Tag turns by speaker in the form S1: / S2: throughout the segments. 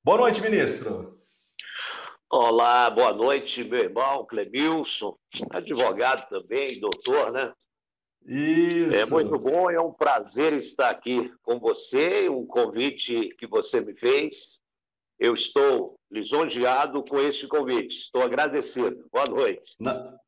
S1: Boa noite, ministro.
S2: Olá, boa noite, meu irmão Clemilson, advogado também, doutor, né? É muito
S1: Isso.
S2: bom, é um prazer estar aqui com você, um convite que você me fez. Eu estou lisonjeado com este convite, estou agradecido. Boa noite.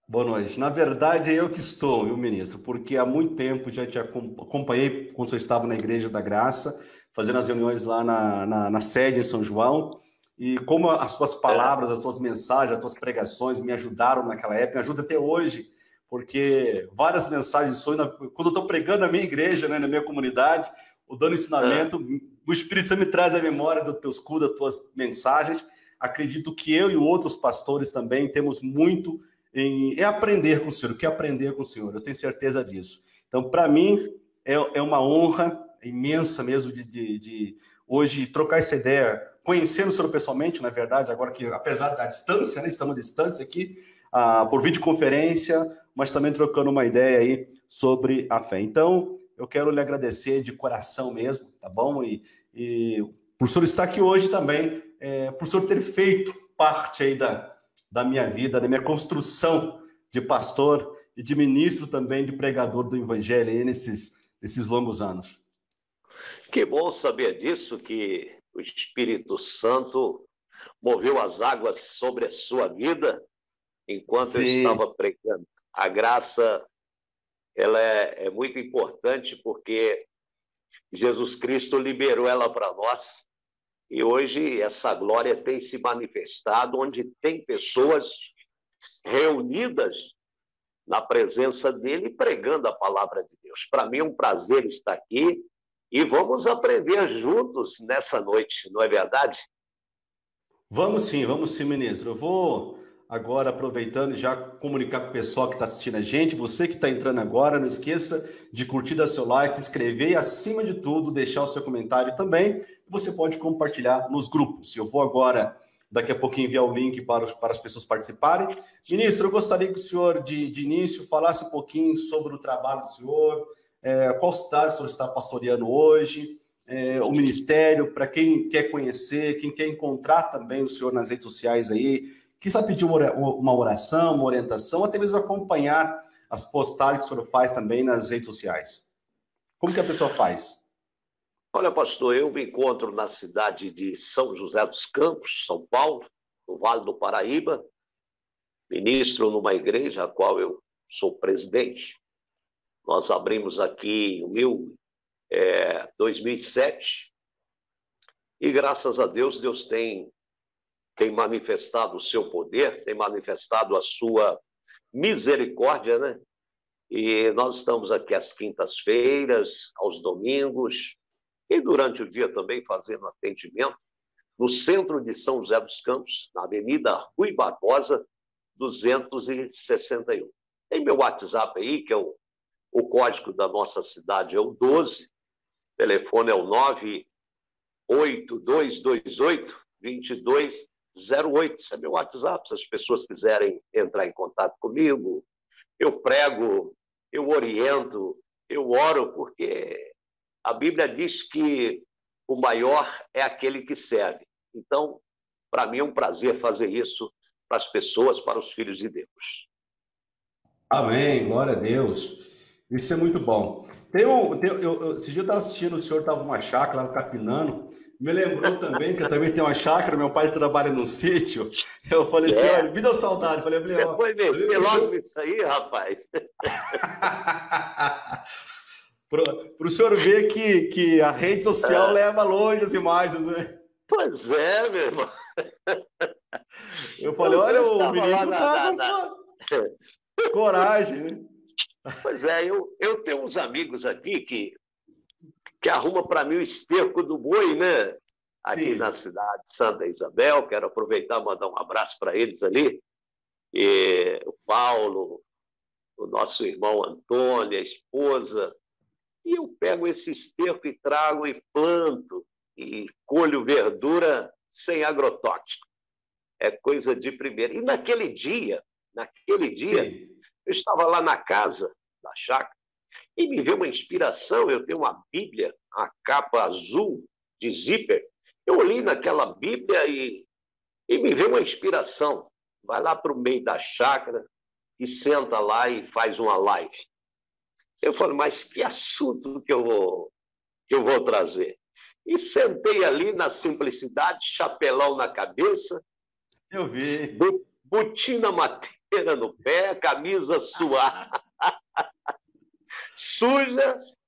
S1: Boa noite. Na verdade, é eu que estou, viu, ministro? Porque há muito tempo já te acompanhei quando você estava na Igreja da Graça, fazendo as reuniões lá na sede em São João. E como as tuas
S2: É,
S1: palavras, as tuas mensagens, as tuas pregações me ajudaram naquela época, me ajudam até hoje, porque várias mensagens suas, quando eu estou pregando na minha igreja, né, na minha comunidade, ou dando
S2: é.
S1: ensinamento, o Espírito Santo me traz a memória dos teus cultos, das tuas mensagens. Acredito que eu e outros pastores também temos muito em aprender com o Senhor, o que aprender com o Senhor, eu tenho certeza disso. Então, para mim, é uma honra imensa mesmo de hoje trocar essa ideia, conhecendo o Senhor pessoalmente, na verdade, agora que, apesar da distância, né, estamos à distância aqui, por videoconferência, mas também trocando uma ideia aí sobre a fé. Então, eu quero lhe agradecer de coração mesmo, tá bom? E por o senhor estar aqui hoje também, por o senhor ter feito parte aí da minha vida, da minha construção de pastor e de ministro também, de pregador do Evangelho aí nesses longos anos.
S2: Que bom saber disso, que o Espírito Santo moveu as águas sobre a sua vida enquanto eu
S1: Sim,
S2: estava pregando. A graça ela é muito importante porque Jesus Cristo liberou ela para nós e hoje essa glória tem se manifestado onde tem pessoas reunidas na presença dele pregando a palavra de Deus. Para mim é um prazer estar aqui e vamos aprender juntos nessa noite, não é verdade?
S1: vamos sim, ministro. Eu vou agora, aproveitando, já comunicar com o pessoal que está assistindo a gente, você que está entrando agora, não esqueça de curtir, dar seu like, escrever e, acima de tudo, deixar o seu comentário também. Você pode compartilhar nos grupos. Eu vou agora, daqui a pouquinho, enviar o link para as pessoas participarem. Ministro, eu gostaria que o senhor, de início, falasse um pouquinho sobre o trabalho do senhor, qual cidade o senhor está pastoreando hoje, o ministério, para quem quer conhecer, quem quer encontrar também o senhor nas redes sociais aí, quem pedir uma oração, uma orientação, até mesmo acompanhar as postagens que o senhor faz também nas redes sociais. Como que a pessoa faz?
S2: Olha, pastor, eu me encontro na cidade de São José dos Campos, São Paulo, no Vale do Paraíba, ministro numa igreja a qual eu sou presidente. Nós abrimos aqui o 2007 e graças a Deus, Deus tem manifestado o seu poder, tem manifestado a sua misericórdia, né? E nós estamos aqui às quintas-feiras, aos domingos e durante o dia também fazendo atendimento no centro de São José dos Campos, na Avenida Rui Barbosa, 261. Tem meu WhatsApp aí, que é o código da nossa cidade é o 12, o telefone é o 98228-2208. Esse é meu WhatsApp, se as pessoas quiserem entrar em contato comigo. Eu prego, eu oriento, eu oro, porque a Bíblia diz que o maior é aquele que serve. Então, para mim é um prazer fazer isso para as pessoas, para os filhos de Deus.
S1: Amém, glória a Deus. Isso é muito bom. Esse dia eu estava assistindo, o senhor estava numa chácara lá no Capinano, me lembrou também que eu também tenho uma chácara, meu pai trabalha num sítio. Eu falei assim, olha,
S2: É,
S1: me deu saudade. Falei,
S2: você
S1: ó,
S2: foi
S1: falei
S2: mexer
S1: pro
S2: logo
S1: senhor.
S2: nisso aí, rapaz.
S1: Para o senhor ver que a rede social
S2: É,
S1: leva longe as imagens, né?
S2: pois é, meu irmão.
S1: Eu falei,
S2: Eu
S1: olha, o
S2: estava lá
S1: ministro tá com coragem, né?
S2: Pois é, eu tenho uns amigos aqui que arruma para mim o esterco do boi, né? Aqui na
S1: Sim.
S2: cidade de Santa Isabel. Quero aproveitar e mandar um abraço para eles ali. E o Paulo, o nosso irmão Antônio, a esposa. E eu pego esse esterco e trago e planto e colho verdura sem agrotóxico. É coisa de primeira. E naquele dia,
S1: Sim.
S2: eu estava lá na casa da chácara e me veio uma inspiração. Eu tenho uma Bíblia, a capa azul de zíper. Eu olhei naquela Bíblia e me veio uma inspiração. Vai lá para o meio da chácara e senta lá e faz uma live. Eu falei, mas que assunto que eu vou trazer? E sentei ali na simplicidade, chapelão na cabeça,
S1: Eu vi.
S2: botina mateira no pé, camisa suja,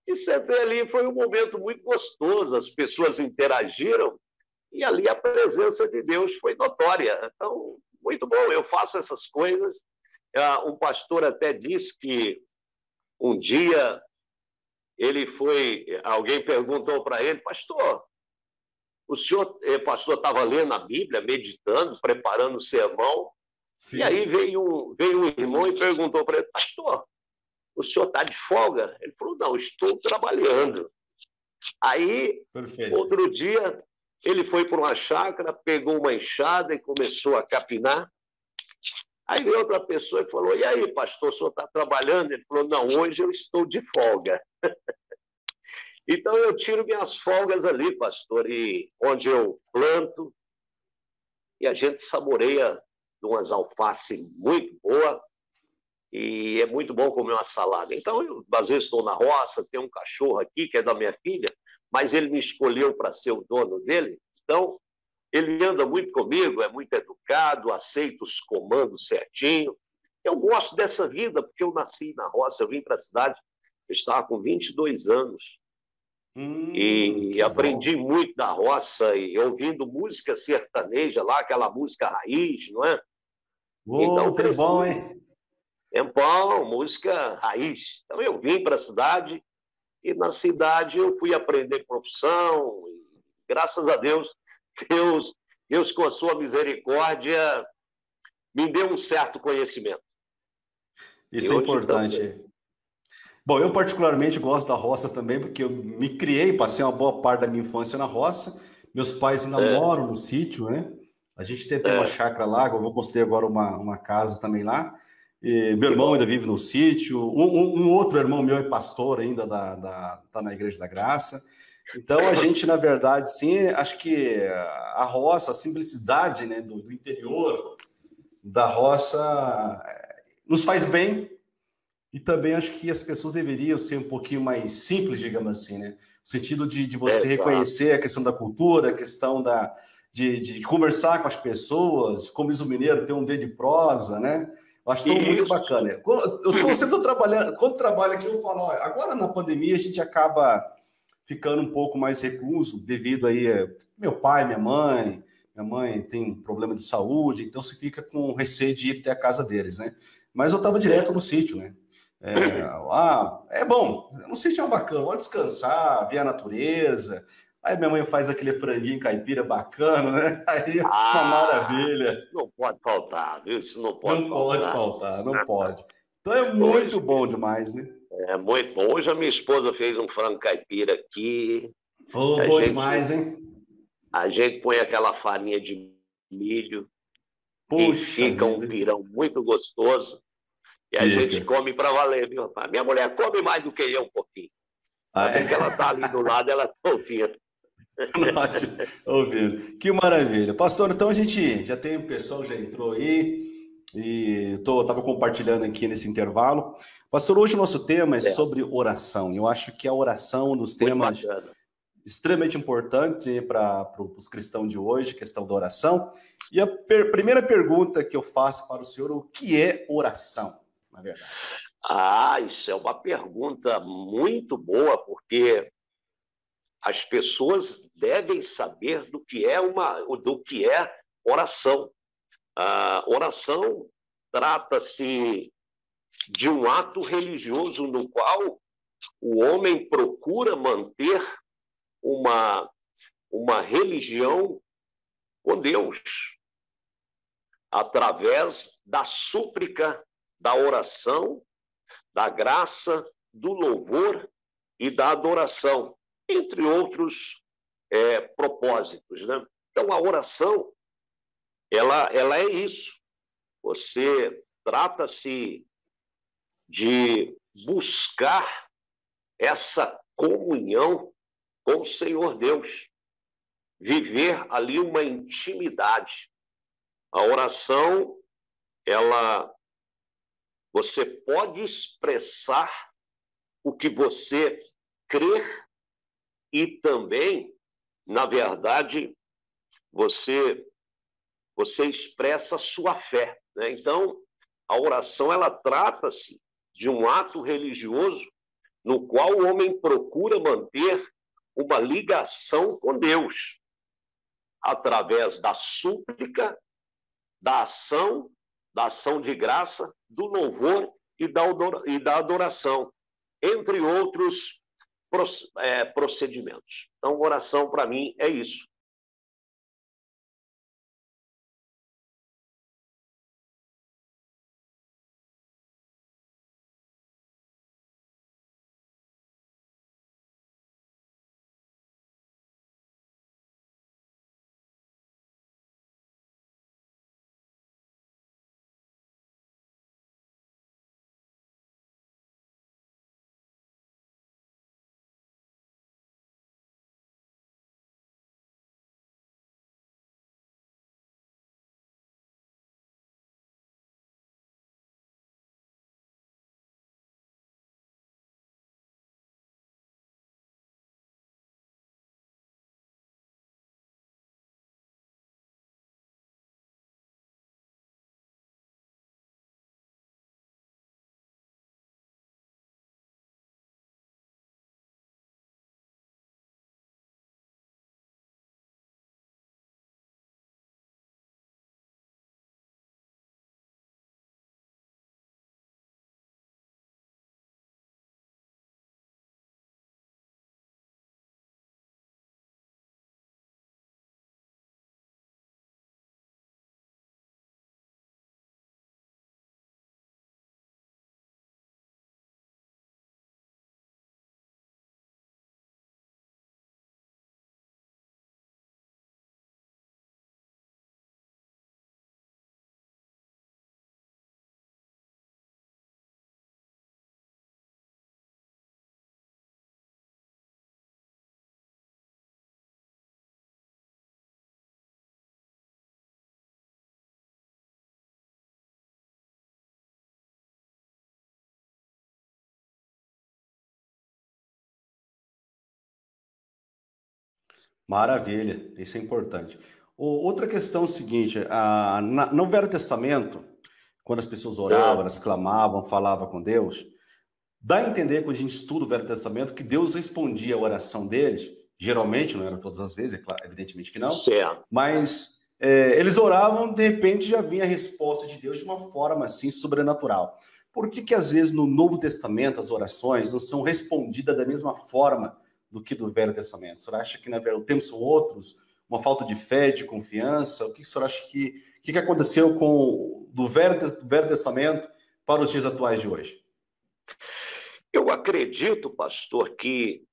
S2: e sentei ali. Foi um momento muito gostoso, as pessoas interagiram, e ali a presença de Deus foi notória. Então, muito bom, eu faço essas coisas. Um pastor até disse que um dia alguém perguntou para ele, pastor, o senhor, pastor, estava lendo a Bíblia, meditando, preparando o sermão,
S1: Sim.
S2: E aí veio um irmão e perguntou para ele, pastor, o senhor está de folga? Ele falou, não, estou trabalhando. Aí,
S1: Perfeito.
S2: outro dia, ele foi para uma chácara, pegou uma enxada e começou a capinar. Aí veio outra pessoa e falou, e aí, pastor, o senhor está trabalhando? Ele falou, não, hoje eu estou de folga. Então, eu tiro minhas folgas ali, pastor, e onde eu planto, e a gente saboreia de umas alface muito boa, e é muito bom comer uma salada. Então, eu, às vezes, estou na roça, tem um cachorro aqui, que é da minha filha, mas ele me escolheu para ser o dono dele, então, ele anda muito comigo, é muito educado, aceita os comandos certinho. Eu gosto dessa vida, porque eu nasci na roça, eu vim para a cidade, eu estava com 22 anos, e
S1: Que
S2: aprendi
S1: bom.
S2: muito da roça, e ouvindo música sertaneja lá, aquela música raiz, não é? Então,
S1: Tem
S2: cresci.
S1: bom, hein?
S2: Tempão, música raiz. Então, eu vim para a cidade, e na cidade eu fui aprender profissão, e, graças a Deus, com a sua misericórdia, me deu um certo conhecimento.
S1: Isso é importante. Bom, eu particularmente gosto da roça também, porque eu me criei, passei uma boa parte da minha infância na roça. Meus pais ainda moram no sítio, né? A gente tem uma chácara lá, eu vou construir agora uma casa também lá. E meu irmão ainda vive no sítio. Um outro irmão meu é pastor ainda, tá na Igreja da Graça. Então, a gente, na verdade, sim, acho que a roça, a simplicidade, né, do interior da roça nos faz bem. E também acho que as pessoas deveriam ser um pouquinho mais simples, digamos assim, né? No sentido de você reconhecer a questão da cultura, a questão de conversar com as pessoas, como diz o mineiro, ter um dedo de prosa, né? Eu acho tão muito bacana. Eu estou sempre trabalhando, quando trabalho aqui, eu falo, ó, agora na pandemia a gente acaba ficando um pouco mais recluso, devido aí meu pai, minha mãe tem problema de saúde, então você fica com receio de ir até a casa deles, né? Mas eu estava direto no sítio, né? É bom, no sítio é bacana, pode descansar, ver a natureza. Aí minha mãe faz aquele franguinho caipira bacana, né? Aí é uma maravilha.
S2: Isso não pode faltar, viu? Isso não pode
S1: Não
S2: faltar.
S1: pode faltar, não pode. Então é muito bom demais, né?
S2: É muito bom. Hoje a minha esposa fez um frango caipira aqui.
S1: Bom demais, hein?
S2: A gente põe aquela farinha de milho, que
S1: Puxa
S2: fica um
S1: vida.
S2: pirão muito gostoso. E a gente come para valer, viu? A minha mulher come mais do que eu um pouquinho. Também que ela está ali do lado, ela está ouvindo.
S1: Ouvindo. Que maravilha. Pastor, então a gente já tem o pessoal, já entrou aí, e estava compartilhando aqui nesse intervalo. Pastor, hoje o nosso tema é sobre oração. Eu acho que a oração é um dos temas extremamente importantes para os cristãos de hoje, questão da oração. E a primeira pergunta que eu faço para o senhor, o que é oração, na verdade?
S2: Isso é uma pergunta muito boa, porque as pessoas devem saber do que é oração. A oração trata-se de um ato religioso no qual o homem procura manter uma religião com Deus, através da súplica, da oração, da graça, do louvor e da adoração, entre outros propósitos, né? Então, a oração, ela é isso. Você trata-se de buscar essa comunhão com o Senhor Deus. viver ali uma intimidade. A oração, você pode expressar o que você crê e também, na verdade, você expressa a sua fé, né? Então, a oração, ela trata-se de um ato religioso no qual o homem procura manter uma ligação com Deus, através da súplica, da ação de graça, do louvor e da adoração, entre outros procedimentos. Então, oração, para mim, é isso.
S1: Maravilha, isso é importante. Outra questão é o seguinte, no Velho Testamento, quando as pessoas oravam, elas clamavam, falavam com Deus, dá a entender, quando a gente estuda o Velho Testamento, que Deus respondia a oração deles, geralmente, não era todas as vezes, é claro, evidentemente que não,
S2: Certo.
S1: mas eles oravam, de repente já vinha a resposta de Deus de uma forma assim sobrenatural. Por que às vezes no Novo Testamento as orações não são respondidas da mesma forma do que do Velho Testamento? O senhor acha que o tempo são outros? Uma falta de fé, de confiança? O que o senhor acha que aconteceu do Velho Testamento para os dias atuais de hoje?
S2: Eu acredito, pastor, que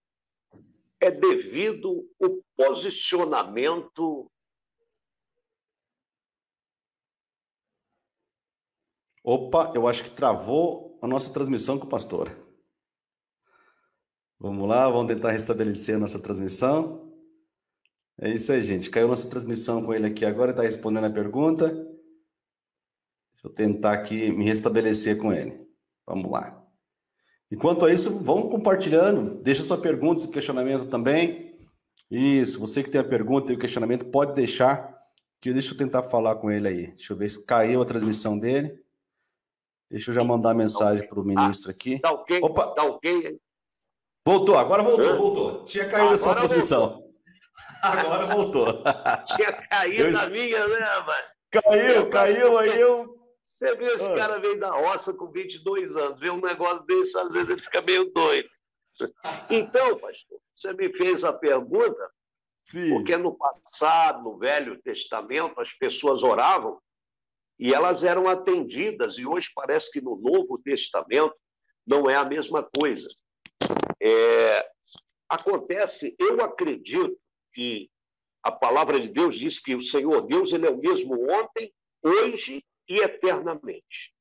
S2: é devido ao posicionamento.
S1: Opa, eu acho que travou a nossa transmissão com o pastor. Vamos lá, vamos tentar restabelecer a nossa transmissão. É isso aí, gente. Caiu nossa transmissão com ele aqui agora, está respondendo a pergunta. Deixa eu tentar aqui me restabelecer com ele. Vamos lá. Enquanto a isso, vamos compartilhando. Deixa sua pergunta, seu questionamento também. Isso, você que tem a pergunta e o questionamento, pode deixar, que deixa eu tentar falar com ele aí. Deixa eu ver se caiu a transmissão dele. Deixa eu já mandar a mensagem para o ministro aqui.
S2: Tá ok,
S1: Opa!
S2: tá ok.
S1: Voltou, agora voltou. Tinha caído a sua transmissão.
S2: Voltou.
S1: Agora voltou.
S2: Tinha caído a minha, né, mas...
S1: Caiu, aí eu...
S2: Você viu, esse cara veio da roça com 22 anos, vê um negócio desse, às vezes ele fica meio doido. Então, pastor, você me fez a pergunta,
S1: Sim.
S2: Porque no passado, no Velho Testamento, as pessoas oravam e elas eram atendidas, e hoje parece que no Novo Testamento não é a mesma coisa. Acontece, eu acredito que a palavra de Deus diz que o Senhor Deus, ele é o mesmo ontem, hoje e eternamente.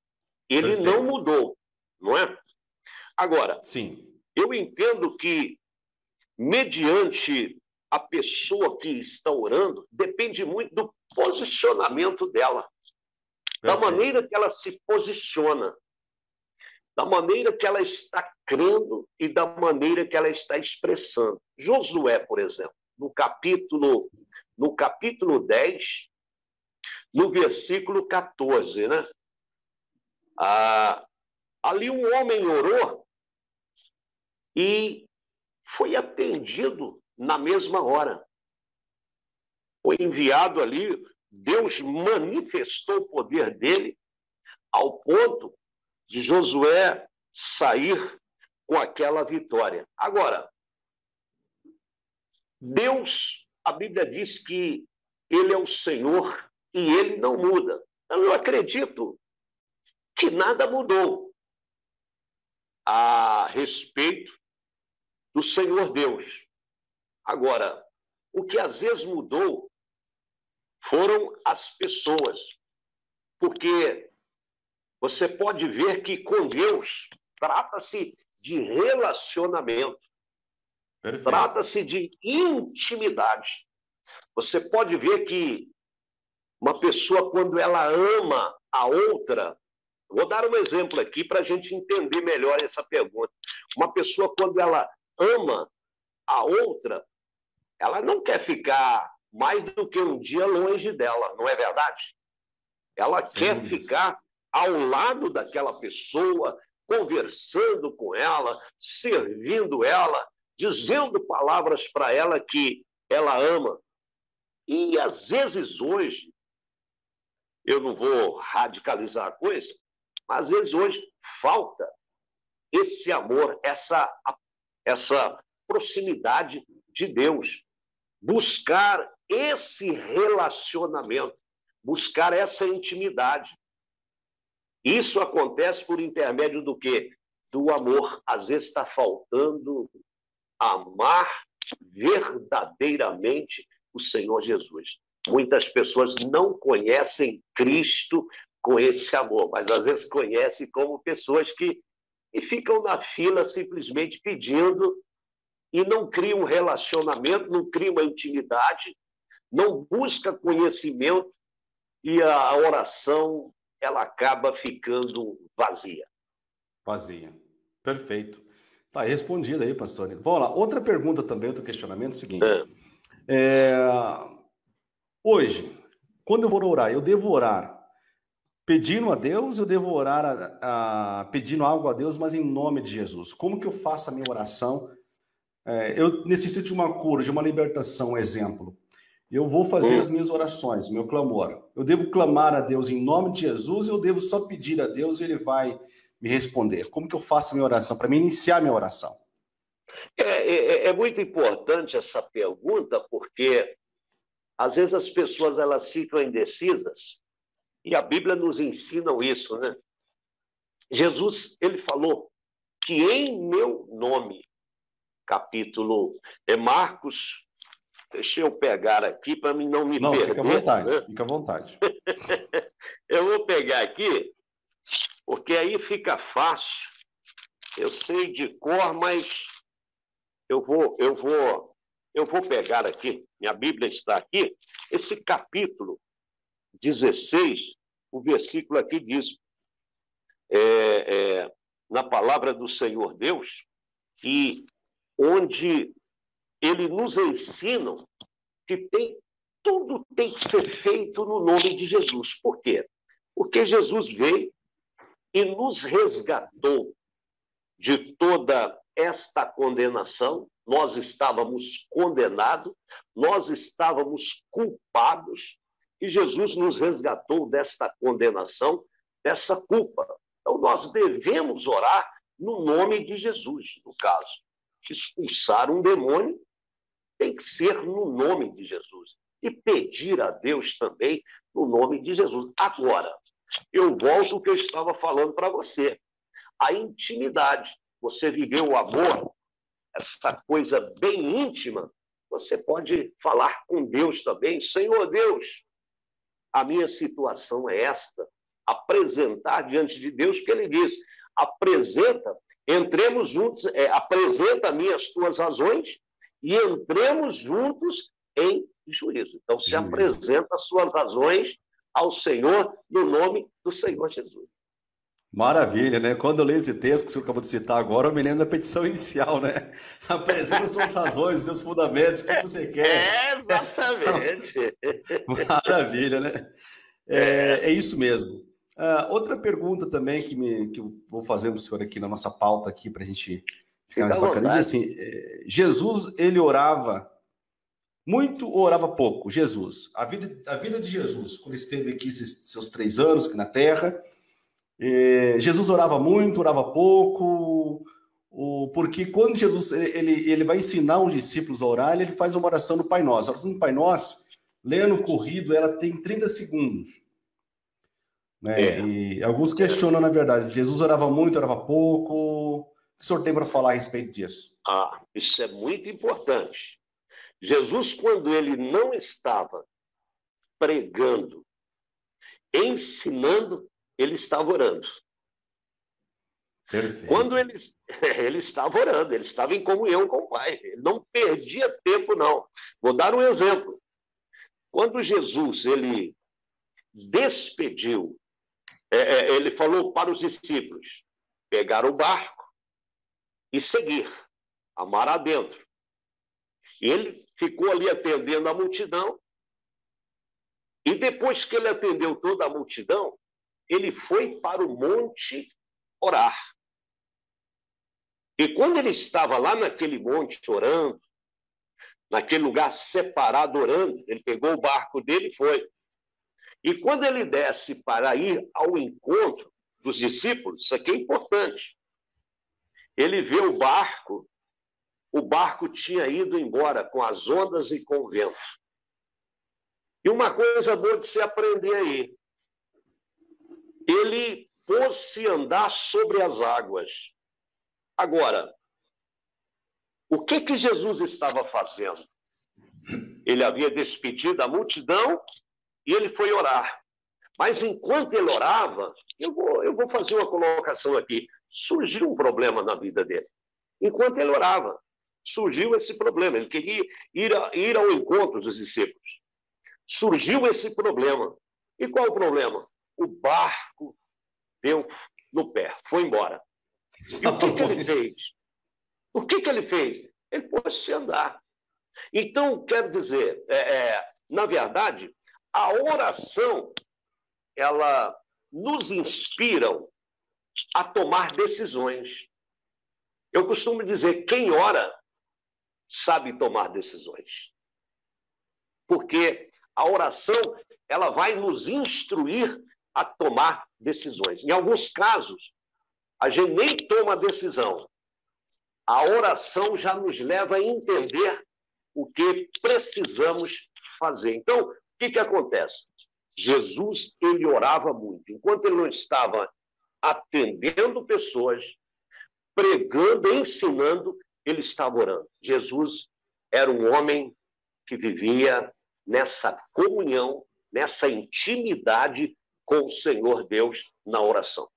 S2: Ele
S1: Perfeito.
S2: não mudou, não é? Agora,
S1: sim,
S2: eu entendo que, mediante a pessoa que está orando depende muito do posicionamento dela, da maneira que ela se posiciona, da maneira que ela está crendo e da maneira que ela está expressando. Josué, por exemplo, no capítulo 10, no versículo 14, né? Ali um homem orou e foi atendido na mesma hora. Foi enviado ali, Deus manifestou o poder dele ao ponto de Josué sair com aquela vitória. Agora, Deus, a Bíblia diz que ele é o Senhor e ele não muda. Eu acredito que nada mudou a respeito do Senhor Deus. Agora, o que às vezes mudou foram as pessoas, porque você pode ver que com Deus trata-se de relacionamento, trata-se de intimidade. Você pode ver que uma pessoa, quando ela ama a outra, vou dar um exemplo aqui para a gente entender melhor essa pergunta. Uma pessoa, quando ela ama a outra, ela não quer ficar mais do que um dia longe dela, não é verdade? Ela quer ficar ao lado daquela pessoa, conversando com ela, servindo ela, dizendo palavras para ela que ela ama. E às vezes hoje, eu não vou radicalizar a coisa, mas às vezes hoje falta esse amor, essa proximidade de Deus. Buscar esse relacionamento, buscar essa intimidade. Isso acontece por intermédio do quê? Do amor. Às vezes está faltando amar verdadeiramente o Senhor Jesus. Muitas pessoas não conhecem Cristo com esse amor, mas às vezes conhecem como pessoas que ficam na fila simplesmente pedindo e não criam um relacionamento, não criam uma intimidade, não busca conhecimento e a oração ela acaba ficando vazia.
S1: Vazia. Perfeito. Tá respondido aí, pastor. Vamos lá. Outra pergunta também, outro questionamento é o seguinte. Hoje, quando eu vou orar, eu devo orar pedindo a Deus, eu devo orar pedindo algo a Deus, mas em nome de Jesus. Como que eu faço a minha oração? Eu necessito de uma cura, de uma libertação, exemplo. Eu vou fazer as minhas orações, meu clamor. Eu devo clamar a Deus em nome de Jesus, eu devo só pedir a Deus e ele vai me responder. Como que eu faço a minha oração, para me iniciar a minha oração?
S2: É muito importante essa pergunta, porque às vezes as pessoas elas ficam indecisas, e a Bíblia nos ensina isso, né? Jesus, ele falou que em meu nome, capítulo Marcos, deixa eu pegar aqui para mim não me perder.
S1: Fica à vontade, né? Fica à vontade.
S2: Eu vou pegar aqui, porque aí fica fácil. Eu sei de cor, mas eu vou pegar aqui. Minha Bíblia está aqui. Esse capítulo 16, o versículo aqui diz, na palavra do Senhor Deus, e onde ele nos ensina que tudo tem que ser feito no nome de Jesus. Por quê? Porque Jesus veio e nos resgatou de toda esta condenação. Nós estávamos condenados, nós estávamos culpados, e Jesus nos resgatou desta condenação, dessa culpa. Então, nós devemos orar no nome de Jesus, no caso. Expulsar um demônio tem que ser no nome de Jesus. E pedir a Deus também no nome de Jesus. Agora, eu volto ao que eu estava falando para você. A intimidade. Você viveu o amor, essa coisa bem íntima, você pode falar com Deus também. Senhor Deus, a minha situação é esta. Apresentar diante de Deus, porque ele diz, apresenta, entremos juntos, apresenta-me as tuas razões e entremos juntos em juízo. Então, se apresenta as suas razões ao Senhor no nome do Senhor Jesus.
S1: Maravilha, né? Quando eu leio esse texto que o senhor acabou de citar agora, eu me lembro da petição inicial, né? Apresenta as suas razões, os seus fundamentos, o que você quer.
S2: Exatamente.
S1: Maravilha, né? É isso mesmo. Outra pergunta também que eu vou fazer para o senhor aqui na nossa pauta aqui para a gente ficar mais bacaninha. Assim, Jesus, ele orava muito ou orava pouco? Jesus. A vida de Jesus, quando ele esteve aqui esses seus 3 anos aqui na Terra, Jesus orava muito, orava pouco, porque quando Jesus ele vai ensinar os discípulos a orar, ele faz uma oração no Pai Nosso. A oração do Pai Nosso, lendo corrido, ela tem 30 segundos. Né? E alguns questionam, na verdade, Jesus orava muito, orava pouco. O que o senhor tem para falar a respeito disso?
S2: Isso é muito importante. Jesus, quando ele não estava pregando, ensinando, ele estava orando.
S1: Perfeito.
S2: Quando ele estava orando, ele estava em comunhão com o Pai. Ele não perdia tempo, não. Vou dar um exemplo. Quando Jesus ele despediu, ele falou para os discípulos pegar o barco e seguir, mar adentro. Ele ficou ali atendendo a multidão, e depois que ele atendeu toda a multidão, ele foi para o monte orar. E quando ele estava lá naquele monte orando, naquele lugar separado orando, ele pegou o barco dele e foi. E quando ele desce para ir ao encontro dos discípulos, isso aqui é importante, ele vê o barco tinha ido embora com as ondas e com o vento. E uma coisa boa de se aprender aí, ele pôs-se andar sobre as águas. Agora, o que Jesus estava fazendo? Ele havia despedido a multidão e ele foi orar. Mas enquanto ele orava, eu vou fazer uma colocação aqui. Surgiu um problema na vida dele. Enquanto ele orava, surgiu esse problema. Ele queria ir ao encontro dos discípulos. Surgiu esse problema. E qual o problema? O barco deu no pé, foi embora. E o que ele fez? O que ele fez? Ele pôs-se a andar. Então, quero dizer, na verdade, a oração, ela nos inspira a tomar decisões. Eu costumo dizer, quem ora sabe tomar decisões. Porque a oração, ela vai nos instruir a tomar decisões. Em alguns casos, a gente nem toma decisão. A oração já nos leva a entender o que precisamos fazer. Então, o que acontece? Jesus, ele orava muito. Enquanto ele não estava atendendo pessoas, pregando, ensinando, ele estava orando. Jesus era um homem que vivia nessa comunhão, nessa intimidade com o Senhor Deus na oração.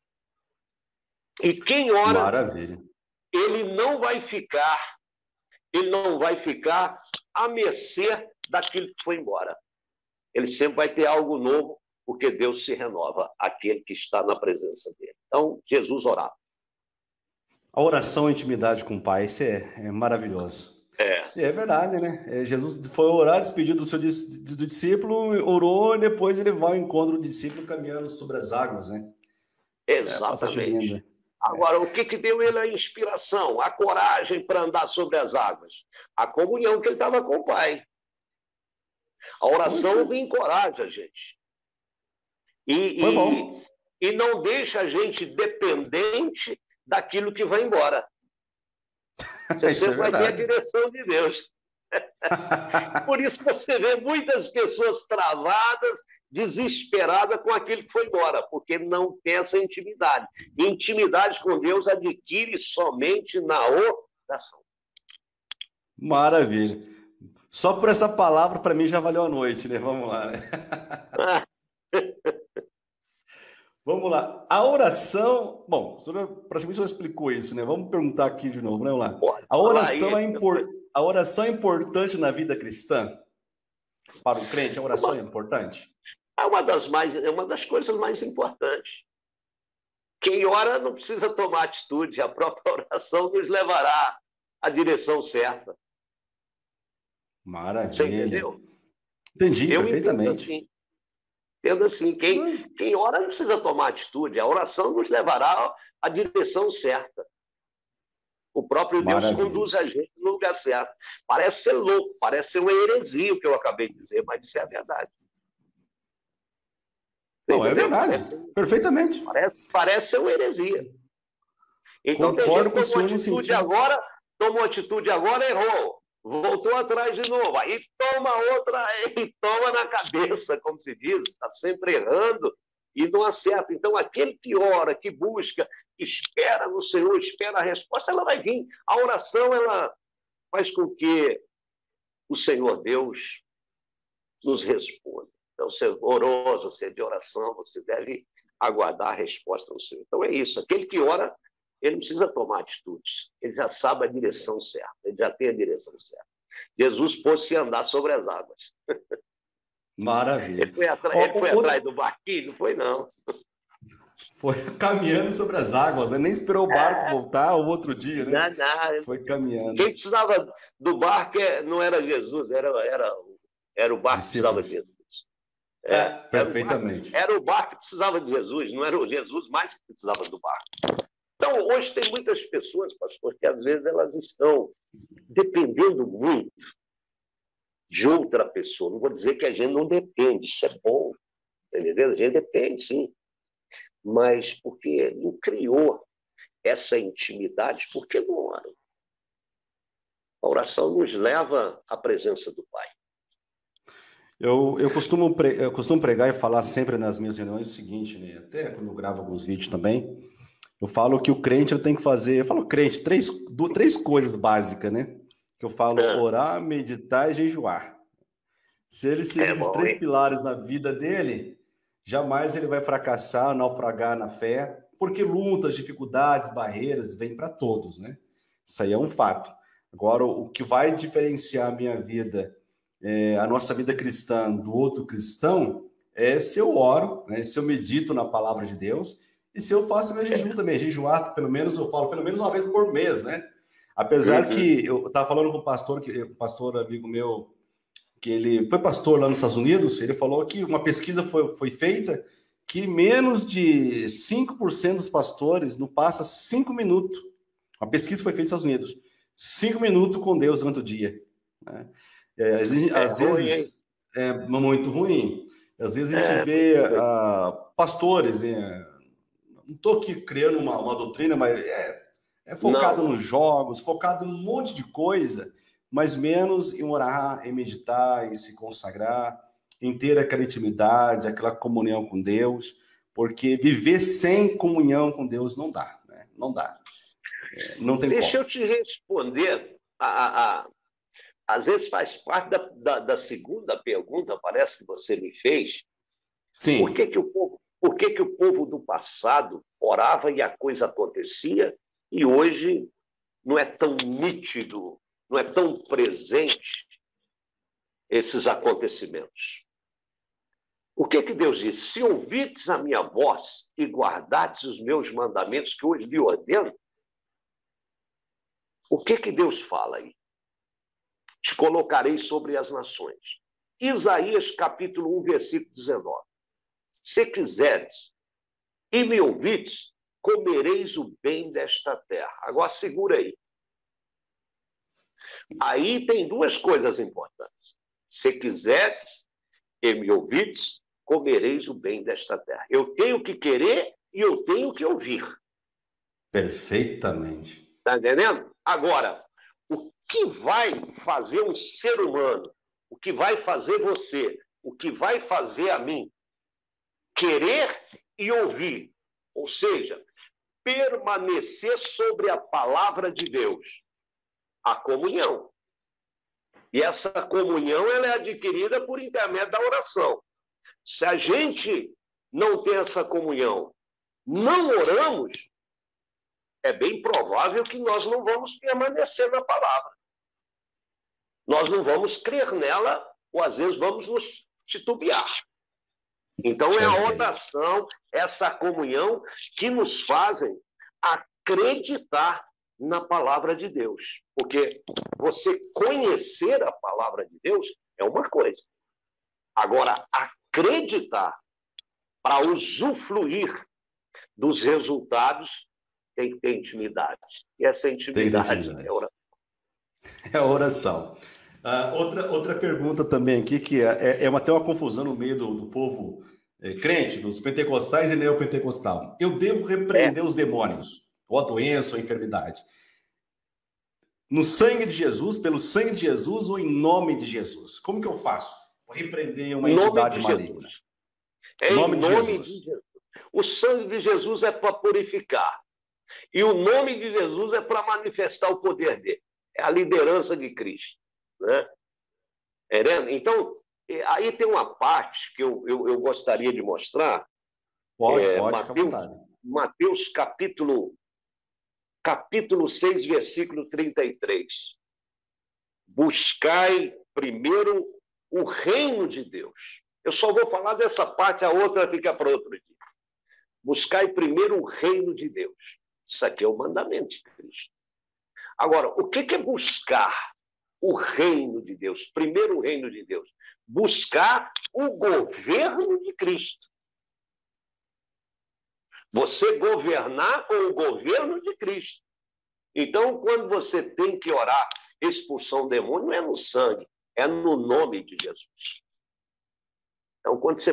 S2: E quem ora,
S1: maravilha,
S2: ele não vai ficar à mercê daquilo que foi embora. Ele sempre vai ter algo novo, porque Deus se renova, aquele que está na presença dele. Então, Jesus orava.
S1: A oração e intimidade com o Pai, isso é maravilhoso. É verdade, né? Jesus foi orar, despediu do discípulo, orou, e depois ele vai ao encontro do discípulo caminhando sobre as águas, né?
S2: Exatamente. Agora, o que deu ele a inspiração, a coragem para andar sobre as águas? A comunhão que ele estava com o Pai. A oração encoraja a gente. E não deixa a gente dependente daquilo que vai embora. Você sempre vai ter a direção de Deus. Por isso você vê muitas pessoas travadas, desesperadas com aquilo que foi embora, porque não tem essa intimidade. Intimidade com Deus adquire somente na oração.
S1: Maravilha. Só por essa palavra, para mim, já valeu a noite, né? Vamos lá. Né? Vamos lá. A oração... Bom, praticamente o senhor explicou isso, né? Vamos perguntar aqui de novo, né? Vamos lá. A oração é importante... a oração é importante na vida cristã? Para o crente, a oração é importante?
S2: É uma das coisas mais importantes. Quem ora não precisa tomar atitude, a própria oração nos levará à direção certa.
S1: Maravilha.
S2: Você entendeu?
S1: Entendi,
S2: Eu
S1: perfeitamente.
S2: Entendo assim, quem ora não precisa tomar atitude, a oração nos levará à direção certa. O próprio Deus conduz a gente no lugar certo. Parece ser louco, parece ser uma heresia o que eu acabei de dizer, mas isso é a verdade.
S1: Não, é verdade, perfeitamente.
S2: Parece ser uma heresia. Então,
S1: concordo com o senhor no sentido.
S2: Tomou atitude agora, errou. Voltou atrás de novo. Aí toma outra, e toma na cabeça, como se diz, está sempre errando e não acerta. Então, aquele que ora, que busca, espera no Senhor, espera a resposta, ela vai vir. A oração, ela faz com que o Senhor Deus nos responda. Então, você orou, você é de oração, você deve aguardar a resposta do Senhor. Então, é isso. Aquele que ora, ele não precisa tomar atitudes. Ele já sabe a direção certa. Ele já tem a direção certa. Jesus pôs-se a andar sobre as águas.
S1: Maravilha.
S2: Ele foi atrás do barquinho? Não foi, não.
S1: Foi caminhando sobre as águas, né? Nem esperou o barco voltar o outro dia, né?
S2: Não.
S1: Foi caminhando.
S2: Quem precisava do barco não era Jesus, era o barco que precisava de Jesus.
S1: Perfeitamente.
S2: Era o barco que precisava de Jesus, não era o Jesus mais que precisava do barco. Então, hoje tem muitas pessoas, pastor, que às vezes elas estão dependendo muito de outra pessoa. Não vou dizer que a gente não depende, isso é bom, entendeu? A gente depende, sim. Mas porque não criou essa intimidade, porque não oram. A oração nos leva à presença do Pai.
S1: Eu costumo pregar e falar sempre nas minhas reuniões o seguinte, né? Até quando eu gravo alguns vídeos também, eu falo que o crente ele tem que fazer, eu falo crente, três coisas básicas, né? Que eu falo orar, meditar e jejuar. Se ele seguir esses três pilares na vida dele, jamais ele vai fracassar, naufragar na fé, porque lutas, dificuldades, barreiras vêm para todos, né? Isso aí é um fato. Agora, o que vai diferenciar a minha vida, a nossa vida cristã do outro cristão, é se eu oro, né? Se eu medito na palavra de Deus, e se eu faço meu jejum também, jejuar, pelo menos uma vez por mês, né? Apesar que eu estava falando com um pastor amigo meu, que ele foi pastor lá nos Estados Unidos, ele falou que uma pesquisa foi feita que menos de 5% dos pastores não passa 5 minutos. Uma pesquisa foi feita nos Estados Unidos. 5 minutos com Deus durante o dia. Né? Às vezes é muito ruim. Às vezes a gente vê pastores... não estou aqui criando uma doutrina, mas é focado nos jogos, focado em um monte de coisa, mas menos em orar, em meditar, em se consagrar, em ter aquela intimidade, aquela comunhão com Deus, porque viver sem comunhão com Deus não dá, né? Não dá. Não tem
S2: Deixa
S1: como.
S2: eu te responder. Às vezes faz parte da segunda pergunta, parece que você me fez.
S1: Sim.
S2: Por que o povo do passado orava e a coisa acontecia e hoje não é tão nítido, não é tão presente esses acontecimentos? O que Deus diz? Se ouvides a minha voz e guardates os meus mandamentos que hoje lhe ordeno, o que Deus fala aí? Te colocarei sobre as nações. Isaías capítulo 1, versículo 19. Se quiseres e me ouvides, comereis o bem desta terra. Agora segura aí. Aí tem duas coisas importantes. Se quiseres e me ouvides, comereis o bem desta terra. Eu tenho que querer e eu tenho que ouvir.
S1: Perfeitamente.
S2: Está entendendo? Agora, o que vai fazer um ser humano, o que vai fazer você, o que vai fazer a mim, querer e ouvir, ou seja, permanecer sobre a palavra de Deus, a comunhão. E essa comunhão ela é adquirida por intermédio da oração. Se a gente não tem essa comunhão, não oramos, é bem provável que nós não vamos permanecer na palavra. nós não vamos crer nela, ou às vezes vamos nos titubear. Então é a oração, essa comunhão que nos fazem acreditar na palavra de Deus. Porque você conhecer a palavra de Deus é uma coisa. Agora, acreditar para usufruir dos resultados tem que ter intimidade. E essa intimidade é oração.
S1: É a oração. Outra pergunta também aqui, que até uma confusão no meio do povo crente, dos pentecostais e neopentecostal. Eu devo repreender os demônios, ou a doença, ou a enfermidade, no sangue de Jesus, pelo sangue de Jesus, ou em nome de Jesus? Como que eu faço para repreender uma entidade maligna?
S2: Em nome de Jesus. O sangue de Jesus é para purificar. E o nome de Jesus é para manifestar o poder dele. É a liderança de Cristo. Né? Então, aí tem uma parte que eu gostaria de mostrar.
S1: Pode, fica à vontade.
S2: Mateus capítulo 6, versículo 33. Buscai primeiro o reino de Deus. Eu só vou falar dessa parte, a outra fica para outro dia. Buscai primeiro o reino de Deus. Isso aqui é o mandamento de Cristo. Agora, o que é buscar o reino de Deus? Primeiro o reino de Deus. Buscar o governo de Cristo. Você governar com o governo de Cristo. Então, quando você tem que orar expulsão do demônio, não é no sangue, é no nome de Jesus. Então, quando você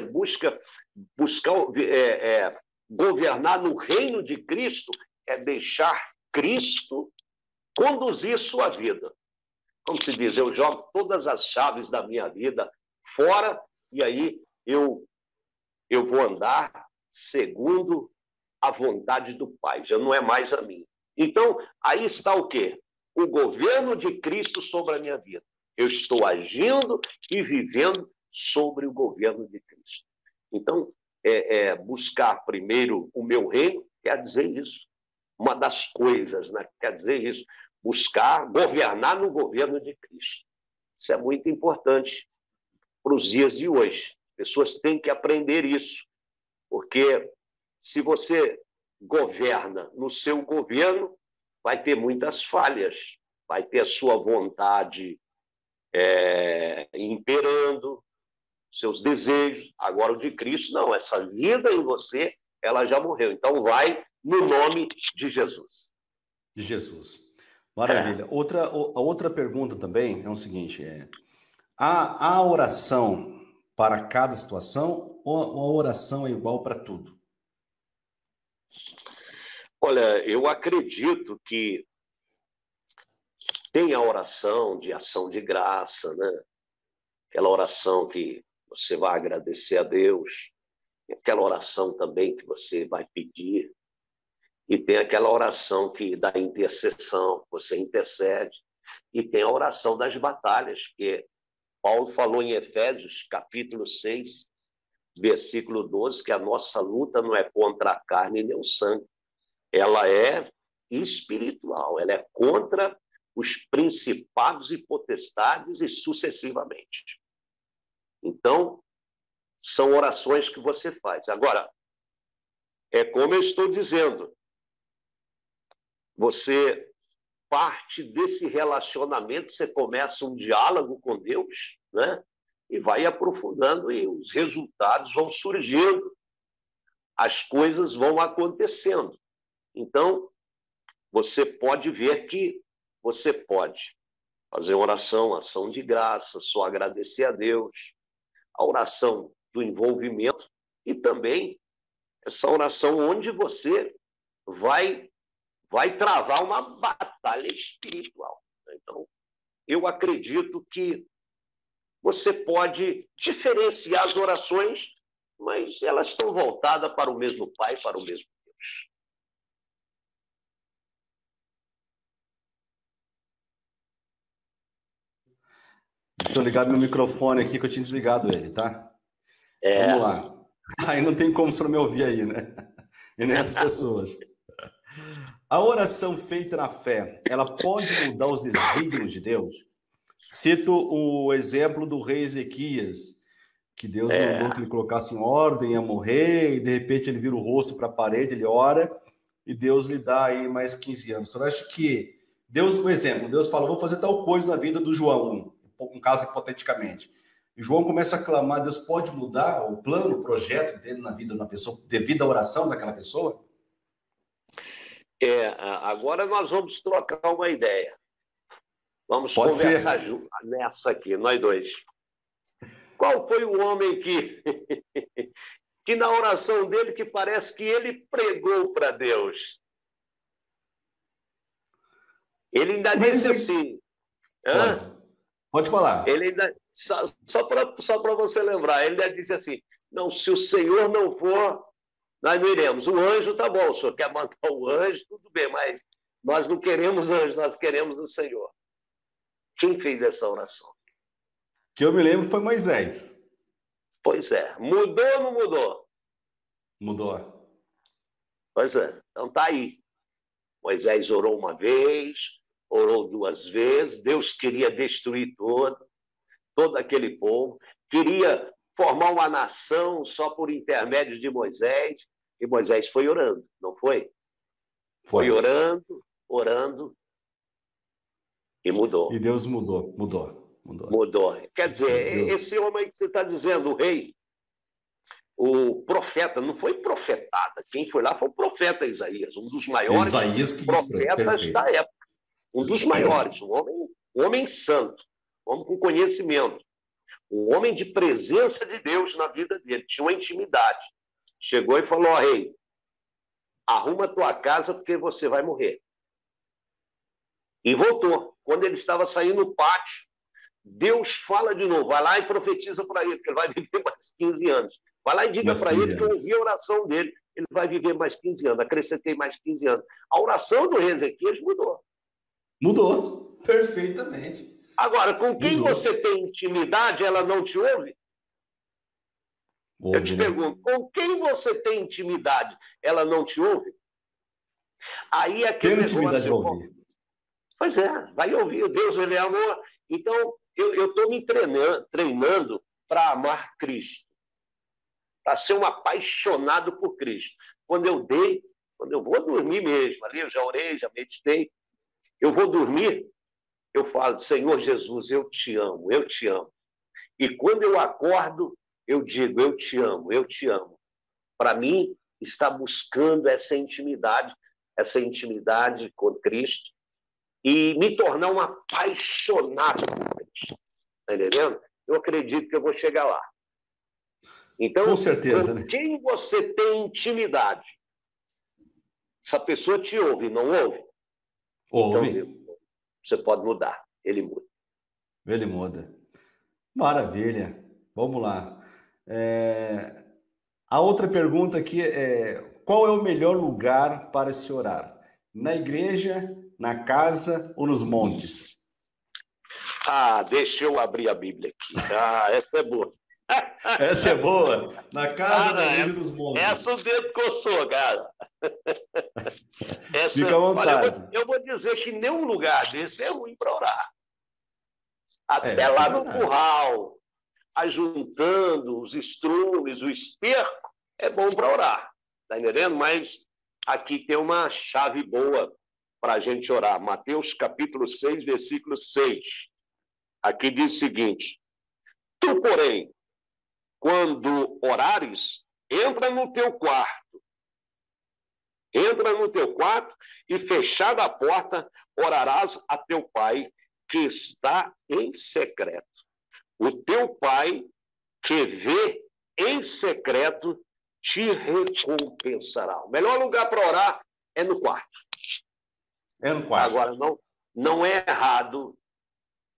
S2: buscar governar no reino de Cristo, é deixar Cristo conduzir sua vida. Como se diz, eu jogo todas as chaves da minha vida fora e aí eu vou andar segundo a vontade do Pai, já não é mais a minha. Então, aí está o quê? O governo de Cristo sobre a minha vida. Eu estou agindo e vivendo sobre o governo de Cristo. Então, buscar primeiro o meu reino quer dizer isso. Uma das coisas, né? Quer dizer isso. Buscar governar no governo de Cristo. Isso é muito importante para os dias de hoje. As pessoas têm que aprender isso. Porque se você governa no seu governo, vai ter muitas falhas. Vai ter a sua vontade imperando, seus desejos. Agora, o de Cristo, não. Essa vida em você, ela já morreu. Então, vai no nome de Jesus.
S1: De Jesus. Maravilha. A outra pergunta também é o seguinte: há oração para cada situação ou a oração é igual para tudo?
S2: Olha, eu acredito que tem a oração de ação de graça, né? Aquela oração que você vai agradecer a Deus, aquela oração também que você vai pedir, e tem aquela oração da intercessão, você intercede, e tem a oração das batalhas, que Paulo falou em Efésios, capítulo 6, versículo 12, que a nossa luta não é contra a carne nem o sangue, ela é espiritual, ela é contra os principados e potestades e sucessivamente. Então, são orações que você faz. Agora, é como eu estou dizendo, você parte desse relacionamento, você começa um diálogo com Deus, né? E vai aprofundando e os resultados vão surgindo, as coisas vão acontecendo. Então, você pode ver que você pode fazer oração, ação de graça, só agradecer a Deus, a oração do envolvimento e também essa oração onde você vai travar uma batalha espiritual. Então, eu acredito que você pode diferenciar as orações, mas elas estão voltadas para o mesmo Pai, para o mesmo Deus.
S1: Deixa eu ligar meu microfone aqui, que eu tinha desligado ele, tá? Vamos lá. Aí não tem como você não me ouvir aí, né? E nem as pessoas. A oração feita na fé, ela pode mudar os desígnios de Deus? Cito o exemplo do rei Ezequias, que Deus mandou que ele colocasse em ordem, ia morrer, e de repente ele vira o rosto para a parede, ele ora, e Deus lhe dá aí mais 15 anos. Você acha que Deus, por exemplo, Deus fala, vou fazer tal coisa na vida do João, um caso hipoteticamente. E João começa a clamar, Deus pode mudar o plano, o projeto dele na vida de uma pessoa, devido à oração daquela pessoa?
S2: Agora nós vamos trocar uma ideia. Vamos
S1: Pode
S2: conversar
S1: ser.
S2: nessa aqui, nós dois. Qual foi o homem que, que na oração dele, que parece que ele pregou para Deus? Ele ainda disse assim...
S1: Pode falar.
S2: Ele ainda, só para você lembrar, ele ainda disse assim, não, se o Senhor não for, nós não iremos. O anjo tá bom, o senhor quer mandar o anjo, tudo bem, mas nós não queremos anjo, nós queremos o Senhor. Quem fez essa oração?
S1: Que eu me lembro foi Moisés.
S2: Pois é. Mudou ou não mudou?
S1: Mudou.
S2: Pois é. Então tá aí. Moisés orou uma vez, orou duas vezes, Deus queria destruir todo aquele povo, queria formar uma nação só por intermédio de Moisés, e Moisés foi orando, não foi? Foi orando, orando, e mudou.
S1: E Deus mudou.
S2: Quer dizer, esse homem que você está dizendo, o rei, o profeta, não foi profetada. Quem foi lá foi o profeta Isaías, um dos maiores profetas da época. Um dos maiores, um homem santo, um homem com conhecimento, um homem de presença de Deus na vida dele, tinha uma intimidade. Chegou e falou, rei, arruma a tua casa porque você vai morrer. E voltou. Quando ele estava saindo no pátio, Deus fala de novo, vai lá e profetiza para ele, porque ele vai viver mais 15 anos. Vai lá e diga para ele que eu ouvi a oração dele, ele vai viver mais 15 anos, acrescentei mais 15 anos. A oração do rei Ezequias mudou.
S1: Mudou, perfeitamente.
S2: Agora, com quem você tem intimidade, ela não te ouve? Eu te pergunto, com quem você tem intimidade, ela não te ouve? Aí aquele
S1: tem intimidade de ouvir.
S2: Pois é, vai ouvir. Deus, ele é amor. Então, eu estou me treinando para amar Cristo, para ser um apaixonado por Cristo. Quando eu vou dormir mesmo, ali eu já orei, já meditei, eu vou dormir, eu falo, Senhor Jesus, eu te amo, eu te amo. E quando eu acordo, eu digo, eu te amo, eu te amo. Para mim, está buscando essa intimidade com Cristo e me tornar um apaixonado por Cristo. Está entendendo? Eu acredito que eu vou chegar lá. Então,
S1: com certeza,
S2: com quem você tem intimidade? Essa pessoa te ouve, não ouve?
S1: Ouve.
S2: Então, você pode mudar. Ele muda.
S1: Ele muda. Maravilha. Vamos lá. A outra pergunta aqui é: qual é o melhor lugar para se orar? Na igreja, na casa ou nos montes?
S2: Deixa eu abrir a Bíblia aqui. Essa é boa.
S1: Essa é boa. Na casa, na igreja, nos montes.
S2: Essa o dedo coçou, cara.
S1: Fica à vontade.
S2: Olha, eu vou dizer que nenhum lugar desse é ruim para orar. Até lá no curral, ajuntando os estrumes, o esterco, é bom para orar. Tá entendendo? Mas aqui tem uma chave boa para a gente orar. Mateus capítulo 6, versículo 6. Aqui diz o seguinte: tu, porém, quando orares, entra no teu quarto. Entra no teu quarto e, fechada a porta, orarás a teu pai que está em secreto. O teu pai que vê em secreto te recompensará. O melhor lugar para orar é no quarto.
S1: É no quarto.
S2: Agora, não é errado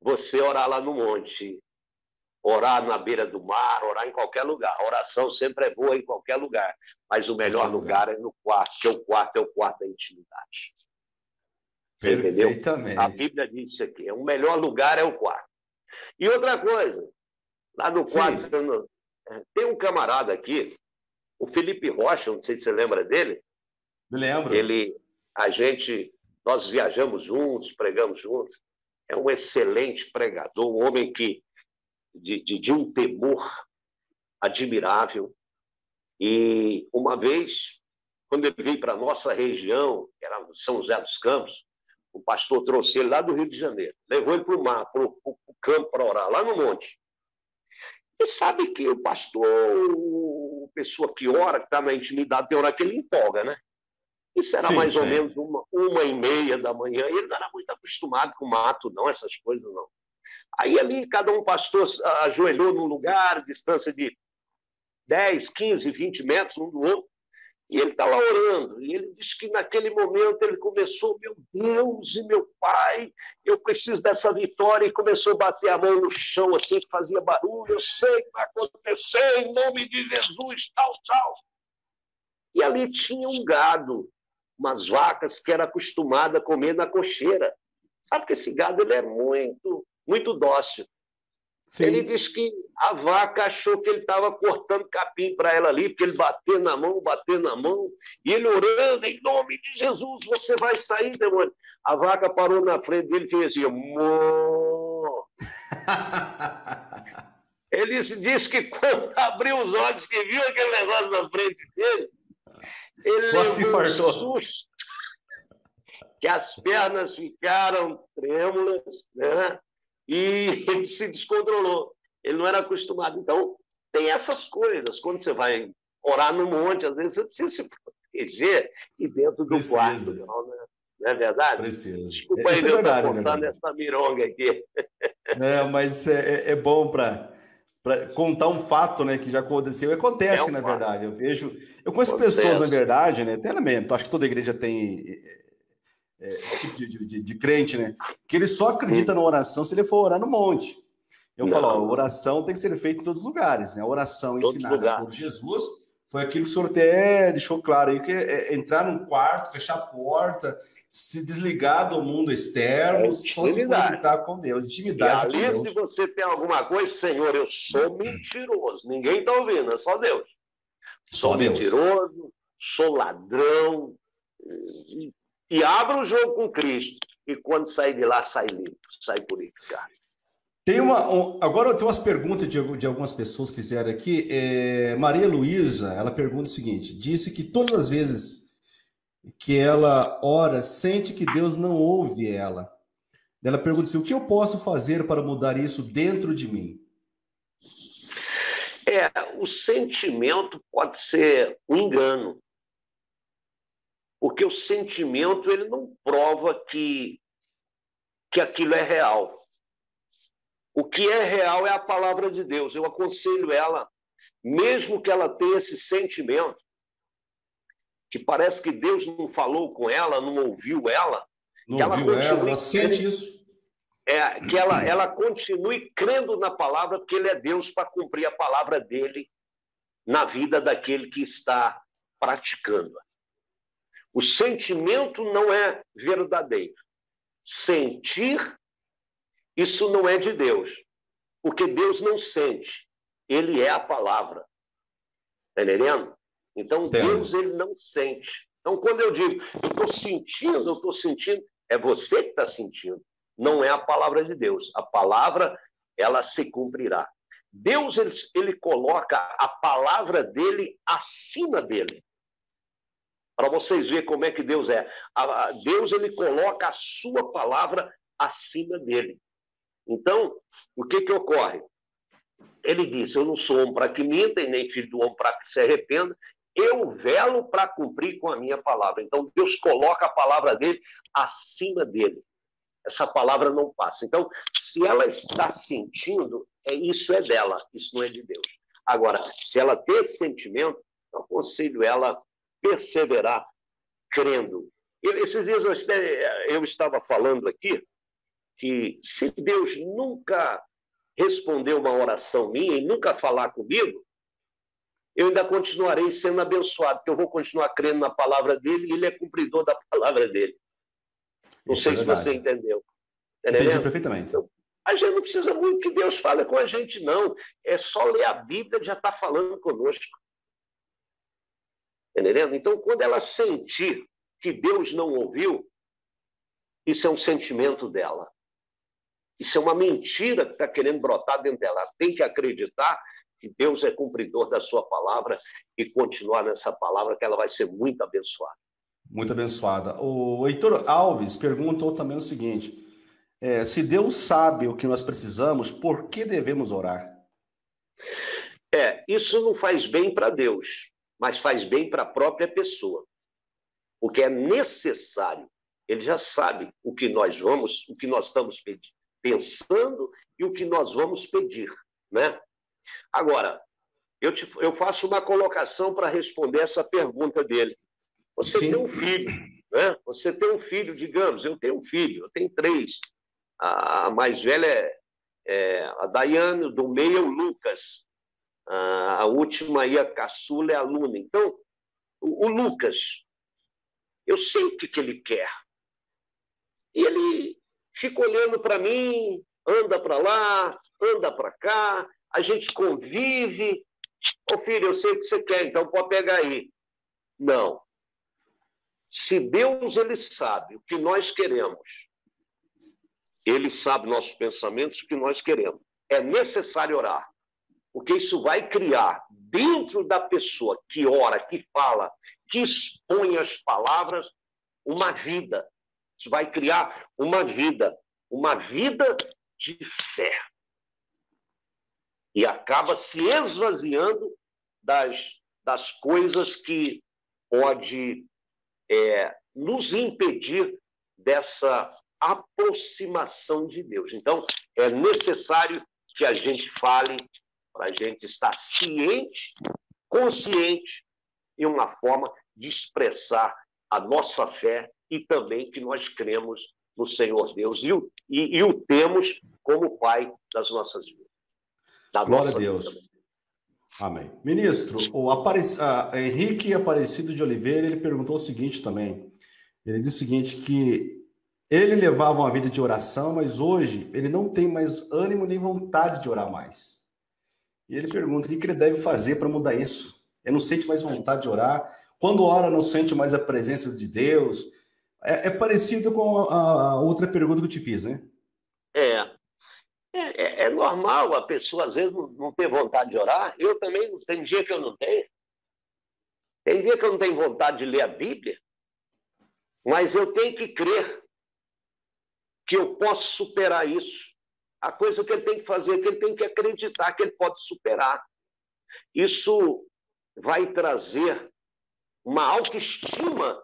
S2: você orar lá no monte, orar na beira do mar, orar em qualquer lugar. A oração sempre é boa em qualquer lugar, mas o melhor lugar é no quarto, porque o quarto é o quarto da intimidade. Você
S1: Perfeitamente.
S2: Entendeu? A Bíblia diz isso aqui, o melhor lugar é o quarto. E outra coisa, lá no quarto, tem um camarada aqui, o Felipe Rocha, não sei se você lembra dele.
S1: Me lembro.
S2: Nós viajamos juntos, pregamos juntos. é um excelente pregador, um homem que de um temor admirável. E uma vez, quando ele veio para a nossa região, que era São José dos Campos, o pastor trouxe ele lá do Rio de Janeiro, levou ele para o mar, para o campo para orar, lá no monte. E sabe que o pastor, a pessoa que ora, que está na intimidade, tem hora que ele empolga, né? Isso era mais ou menos 1h30 da manhã, e ele não era muito acostumado com mato, não, essas coisas não. Aí ali, cada um pastor ajoelhou num lugar, distância de 10, 15, 20 metros um do outro, e ele está lá orando. E ele disse que naquele momento ele começou, meu Deus e meu Pai, eu preciso dessa vitória, e começou a bater a mão no chão, assim, que fazia barulho, eu sei que vai acontecer, em nome de Jesus, tal, tal. E ali tinha um gado, umas vacas que era acostumada a comer na cocheira. Sabe que esse gado ele é muito, muito dócil. Sim. Ele disse que a vaca achou que ele estava cortando capim para ela ali, porque ele bateu na mão, e ele orando, em nome de Jesus, você vai sair, demônio. A vaca parou na frente dele e fez assim, Mô. Ele disse que quando abriu os olhos, que viu aquele negócio na frente dele, ele levou um susto, que as pernas ficaram trêmulas, né? E ele se descontrolou. Ele não era acostumado. Então, tem essas coisas. Quando você vai orar no monte, às vezes você precisa se proteger e dentro do quarto. Não é verdade?
S1: Precisa.
S2: Desculpa aí, eu estou contando essa mironga aqui.
S1: Mas é bom para contar um fato, né, que já aconteceu. Acontece, na verdade. Eu conheço pessoas, na verdade, né, até mesmo, acho que toda igreja tem esse tipo de crente, né, que ele só acredita na oração se ele for orar no monte. Eu falo, a oração tem que ser feita em todos os lugares, né? A oração ensinada por Jesus foi aquilo que o senhor até deixou claro aí, que é entrar num quarto, fechar a porta, se desligar do mundo externo, só se conectar com Deus, intimidade com Deus.
S2: Se você tem alguma coisa, Senhor, eu sou mentiroso, ninguém está ouvindo, é só Deus. Sou mentiroso, sou ladrão, e abra o jogo com Cristo, e quando sair de lá, sai limpo, sai purificado.
S1: Agora eu tenho umas perguntas de algumas pessoas que fizeram aqui. Maria Luísa, ela pergunta o seguinte, disse que todas as vezes que ela ora, sente que Deus não ouve ela. Ela pergunta assim, o que eu posso fazer para mudar isso dentro de mim?
S2: O sentimento pode ser um engano. Porque o sentimento ele não prova que aquilo é real. O que é real é a palavra de Deus. Eu aconselho ela, mesmo que ela tenha esse sentimento, que parece que Deus não falou com ela, não ouviu ela.
S1: Ela sente isso.
S2: Que ela continue crendo na palavra, porque ele é Deus para cumprir a palavra dele na vida daquele que está praticando. O sentimento não é verdadeiro. Sentir, isso não é de Deus, porque Deus não sente, ele é a palavra. Está entendendo? Então, Deus, ele não sente. Então, quando eu digo, eu estou sentindo, é você que está sentindo, não é a palavra de Deus. A palavra, ela se cumprirá. Deus, ele coloca a palavra dele acima dele. Para vocês verem como é que Deus é. Deus, ele coloca a sua palavra acima dele. Então, o que ocorre? Ele disse, eu não sou homem para que minta, e nem filho do homem para que se arrependa, eu velo para cumprir com a minha palavra. Então, Deus coloca a palavra dele acima dele. Essa palavra não passa. Então, se ela está sentindo, isso é dela, isso não é de Deus. Agora, se ela tem esse sentimento, eu aconselho ela a perseverar crendo. Esses dias eu estava falando aqui, que se Deus nunca responder uma oração minha e nunca falar comigo, eu ainda continuarei sendo abençoado, porque eu vou continuar crendo na palavra dele e ele é cumpridor da palavra dele. Não sei se você entendeu.
S1: Entendi perfeitamente.
S2: Então, a gente não precisa muito que Deus fale com a gente, não. É só ler a Bíblia e já está falando conosco. Entendeu? Então, quando ela sentir que Deus não ouviu, isso é um sentimento dela. Isso é uma mentira que está querendo brotar dentro dela. Ela tem que acreditar que Deus é cumpridor da sua palavra e continuar nessa palavra, que ela vai ser muito abençoada.
S1: Muito abençoada. O Heitor Alves perguntou também o seguinte: se Deus sabe o que nós precisamos, por que devemos orar?
S2: Isso não faz bem para Deus, mas faz bem para a própria pessoa. O que é necessário, ele já sabe o que nós estamos pensando e o que nós vamos pedir, né? Agora, eu faço uma colocação para responder essa pergunta dele. Você
S1: Sim.
S2: tem um filho, né? Você tem um filho, digamos, eu tenho um filho, eu tenho 3. A mais velha é a Daiane, do meio é o Lucas. A última aí, a caçula, é a Luna. Então, o Lucas, eu sei o que ele quer. E ele fica olhando para mim, anda para lá, anda para cá, a gente convive. Ô filho, eu sei o que você quer, então pode pegar aí. Não. Se Deus, ele sabe o que nós queremos, ele sabe nossos pensamentos, o que nós queremos. É necessário orar, porque isso vai criar dentro da pessoa que ora, que fala, que expõe as palavras, uma vida. Isso vai criar uma vida de fé. E acaba se esvaziando das coisas que pode nos impedir dessa aproximação de Deus. Então, é necessário que a gente fale para a gente estar ciente, consciente, e uma forma de expressar a nossa fé e também que nós cremos no Senhor Deus e o temos como Pai das nossas vidas.
S1: Glória a Deus. Vida. Amém. Ministro, Henrique Aparecido de Oliveira, ele perguntou o seguinte também. Ele disse o seguinte, que ele levava uma vida de oração, mas hoje ele não tem mais ânimo nem vontade de orar mais. E ele pergunta o que ele deve fazer para mudar isso. Ele não sente mais vontade de orar. Quando ora, não sente mais a presença de Deus. É parecido com a outra pergunta que eu te fiz, né?
S2: É normal a pessoa, às vezes, não ter vontade de orar. Eu também, tem dia que eu não tenho. Tem dia que eu não tenho vontade de ler a Bíblia. Mas eu tenho que crer que eu posso superar isso. A coisa que ele tem que fazer é que ele tem que acreditar que ele pode superar. Isso vai trazer uma autoestima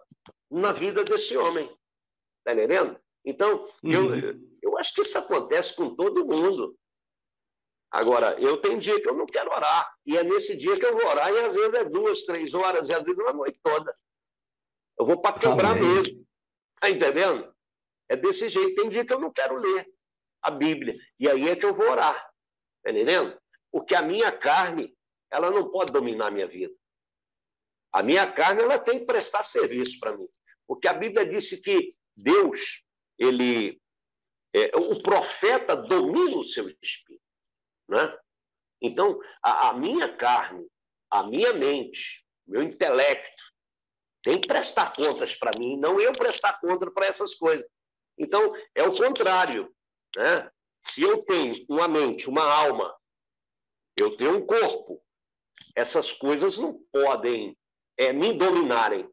S2: na vida desse homem. Está entendendo? Então, eu acho que isso acontece com todo mundo. Agora, eu tenho dia que eu não quero orar. E é nesse dia que eu vou orar, e às vezes é 2, 3 horas, e às vezes é a noite toda. Eu vou para quebrar mesmo. Está entendendo? É desse jeito. Tem dia que eu não quero ler a Bíblia. E aí é que eu vou orar. Está entendendo? Porque a minha carne, ela não pode dominar a minha vida. A minha carne, ela tem que prestar serviço para mim. Porque a Bíblia disse que Deus, o profeta domina o seu espírito. Né? Então, a minha carne, a minha mente, meu intelecto, tem que prestar contas para mim, não eu prestar conta para essas coisas. Então, é o contrário. Né? Se eu tenho uma mente, uma alma, eu tenho um corpo, essas coisas não podem me dominarem.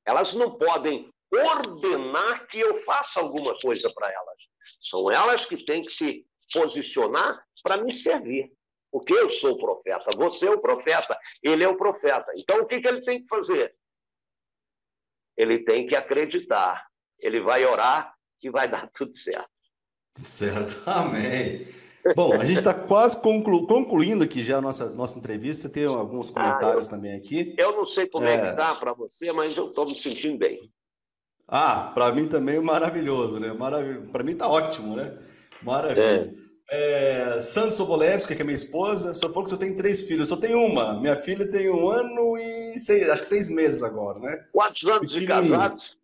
S2: Elas não podem ordenar que eu faça alguma coisa para elas. São elas que têm que se posicionar para me servir. Porque eu sou o profeta, você é o profeta, ele é o profeta. Então, o que ele tem que fazer? Ele tem que acreditar. Ele vai orar e vai dar tudo certo.
S1: Certo, amém. Bom, a gente está quase concluindo aqui já a nossa entrevista. Tem alguns comentários também aqui.
S2: Eu não sei como é que está para você, mas eu estou me sentindo bem.
S1: Para mim também é maravilhoso, né? Para mim está ótimo, né? Maravilha. Santos Sobolewski, que é minha esposa, só falou que eu tenho 3 filhos. Eu só tenho uma. Minha filha tem 1 ano e 6 meses agora, né?
S2: Quantos anos de casados?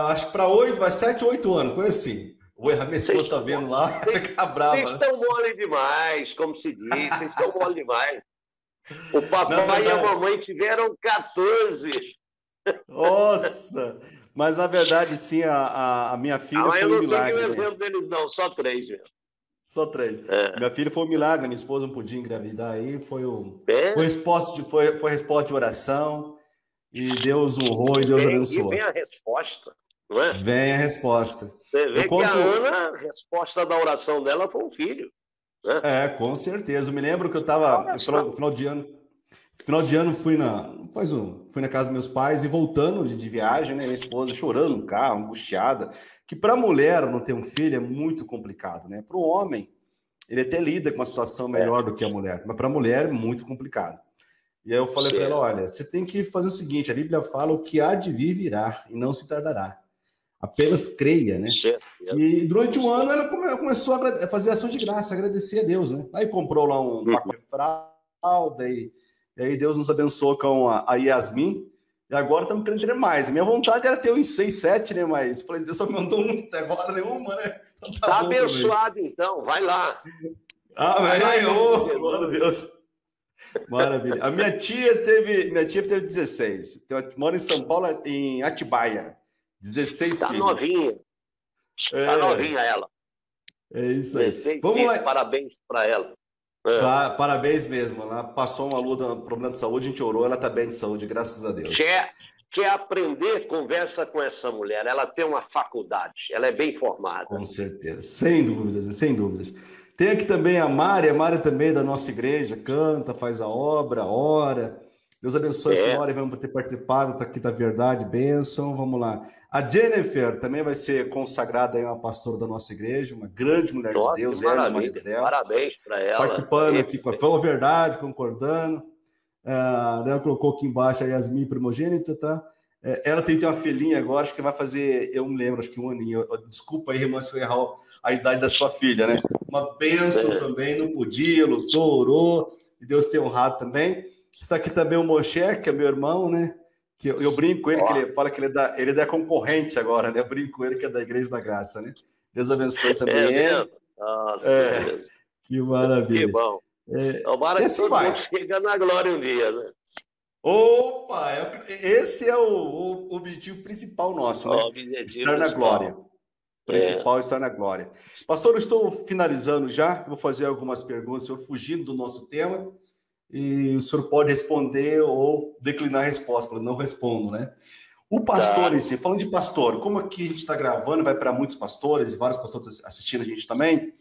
S1: Acho que para 7, 8 anos, coisa assim. Vou errar, minha esposa está vendo lá, fica brava.
S2: Vocês estão mole demais, como se diz. Vocês estão mole demais. O papai e a mamãe tiveram 14.
S1: Nossa! Mas, na verdade, sim, a minha filha
S2: Ah, eu
S1: foi um
S2: não sei que o
S1: milagre, né?
S2: exemplo deles, não, só 3 mesmo.
S1: Só 3.
S2: É.
S1: Minha filha foi um milagre, minha esposa não podia engravidar aí,
S2: É,
S1: foi resposta de oração, e Deus honrou e Deus
S2: e vem
S1: abençoou.
S2: a resposta, não é?
S1: Vem a resposta.
S2: Você
S1: Eu
S2: vê que a
S1: conto,
S2: Ana, a resposta da oração dela foi um filho, né?
S1: com certeza. Eu me lembro que eu
S2: A
S1: estava,
S2: oração.
S1: final de ano fui na casa dos meus pais e voltando de viagem, né, minha esposa chorando no carro, angustiada, que para a mulher não ter um filho é muito complicado, né? Para o homem, ele até lida com uma situação melhor
S2: Certo,
S1: do que a mulher, mas para a mulher é muito complicado. E aí eu falei para ela,
S2: certo,
S1: olha, você tem que fazer o seguinte, a Bíblia fala o que há de vir virá e não se tardará. Apenas creia, né?
S2: certeza.
S1: E durante um ano ela começou a fazer ação de graça, agradecer a Deus, né? Aí comprou lá um
S2: Uhum.
S1: pacote de fralda e aí Deus nos abençoou com a Yasmin. E agora estamos querendo ter mais. Minha vontade era ter uns 6, 7, né? Mas falei, Deus só me mandou um até agora, nenhuma, né? Então tá
S2: Tá
S1: bom também.
S2: abençoado, então, vai lá. Vai lá em
S1: Amém!
S2: nome de
S1: Oh, glória a
S2: Jesus.
S1: Deus! Maravilha. A minha tia teve 16. Mora em São Paulo, em Atibaia. 16
S2: Tá
S1: filhos.
S2: novinha, tá
S1: É,
S2: novinha ela.
S1: é isso aí.
S2: 16
S1: Vamos
S2: filhos,
S1: lá.
S2: parabéns para ela. É.
S1: Parabéns mesmo. Ela passou uma luta, um problema de saúde, a gente orou, ela está bem de saúde, graças a Deus.
S2: Quer aprender, conversa com essa mulher. Ela tem uma faculdade, ela é bem formada.
S1: Com certeza, sem dúvidas, sem dúvidas. Tem aqui também a Mari também é da nossa igreja, canta, faz a obra, ora. Deus abençoe a
S2: É,
S1: senhora e vamos ter participado, tá aqui da verdade, bênção, vamos lá. A Jennifer também vai ser consagrada aí uma pastora da nossa igreja, uma grande mulher de
S2: nossa, que
S1: Deus, ela e o marido
S2: maravilha.
S1: dela,
S2: Parabéns para ela.
S1: participando
S2: Aí,
S1: aqui com a Fala Verdade, concordando. Ela colocou aqui embaixo a Yasmin primogênita, tá? Ela tem uma filhinha agora, acho que vai fazer, eu me lembro, acho que um aninho. Desculpa aí, irmã, se eu errar a idade da sua filha, né? Uma bênção
S2: é.
S1: também, não podia, lutou, orou, e Deus tem honrado também. Está aqui também o Moshe, que é meu irmão, né? Que eu brinco com ele, que
S2: Ó,
S1: ele fala que ele é da concorrente agora, né? Eu brinco com ele que é da Igreja da Graça, né? Deus abençoe também
S2: é
S1: ele.
S2: mesmo? Nossa,
S1: É,
S2: Deus.
S1: que
S2: Que
S1: maravilha.
S2: bom. Tomara
S1: E
S2: que
S1: assim
S2: todo mundo
S1: vai.
S2: chegue na glória um dia, né?
S1: Opa, esse é o objetivo principal nosso,
S2: O
S1: né?
S2: objetivo
S1: Estar na glória.
S2: principal. É,
S1: Principal é estar na glória. Pastor, eu estou finalizando já, vou fazer algumas perguntas, o senhor fugindo do nosso tema, e o senhor pode responder ou declinar a resposta, falando, não respondo, né? O pastor
S2: tá.
S1: em si, falando de pastor, como aqui a gente está gravando, vai para muitos pastores, vários pastores assistindo a gente também,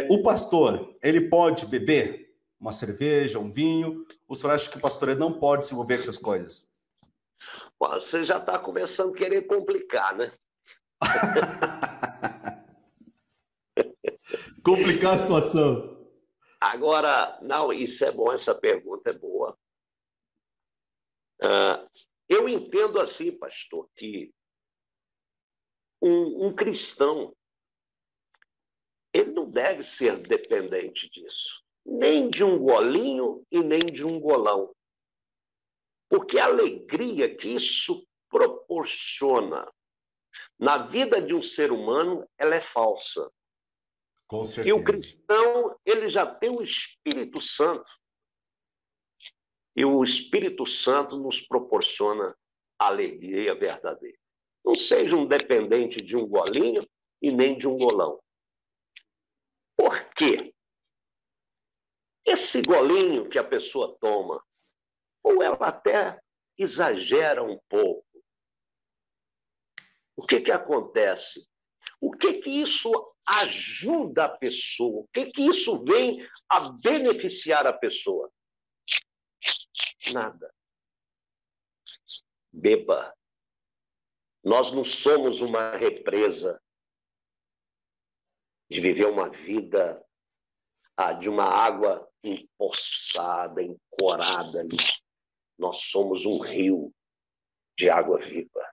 S1: o pastor, ele pode beber uma cerveja, um vinho, ou o senhor acha que o pastor ele não pode se envolver com essas coisas?
S2: Pô, você já está começando a querer complicar, né?
S1: Complicar a situação.
S2: Agora, não, isso é bom, essa pergunta é boa. Ah, eu entendo assim, pastor, que um cristão, ele não deve ser dependente disso. Nem de um golinho e nem de um golão. Porque a alegria que isso proporciona na vida de um ser humano, ela é falsa.
S1: Com
S2: E o
S1: certeza.
S2: cristão, ele já tem o Espírito Santo. E o Espírito Santo nos proporciona alegria verdadeira. Não seja um dependente de um golinho e nem de um golão. Por quê? Esse golinho que a pessoa toma, ou ela até exagera um pouco, o que acontece? O que isso ajuda a pessoa? O que isso vem a beneficiar a pessoa? Nada. Beba. Nós não somos uma represa de viver uma vida de uma água empoçada, encorada. Nós somos um rio de água viva.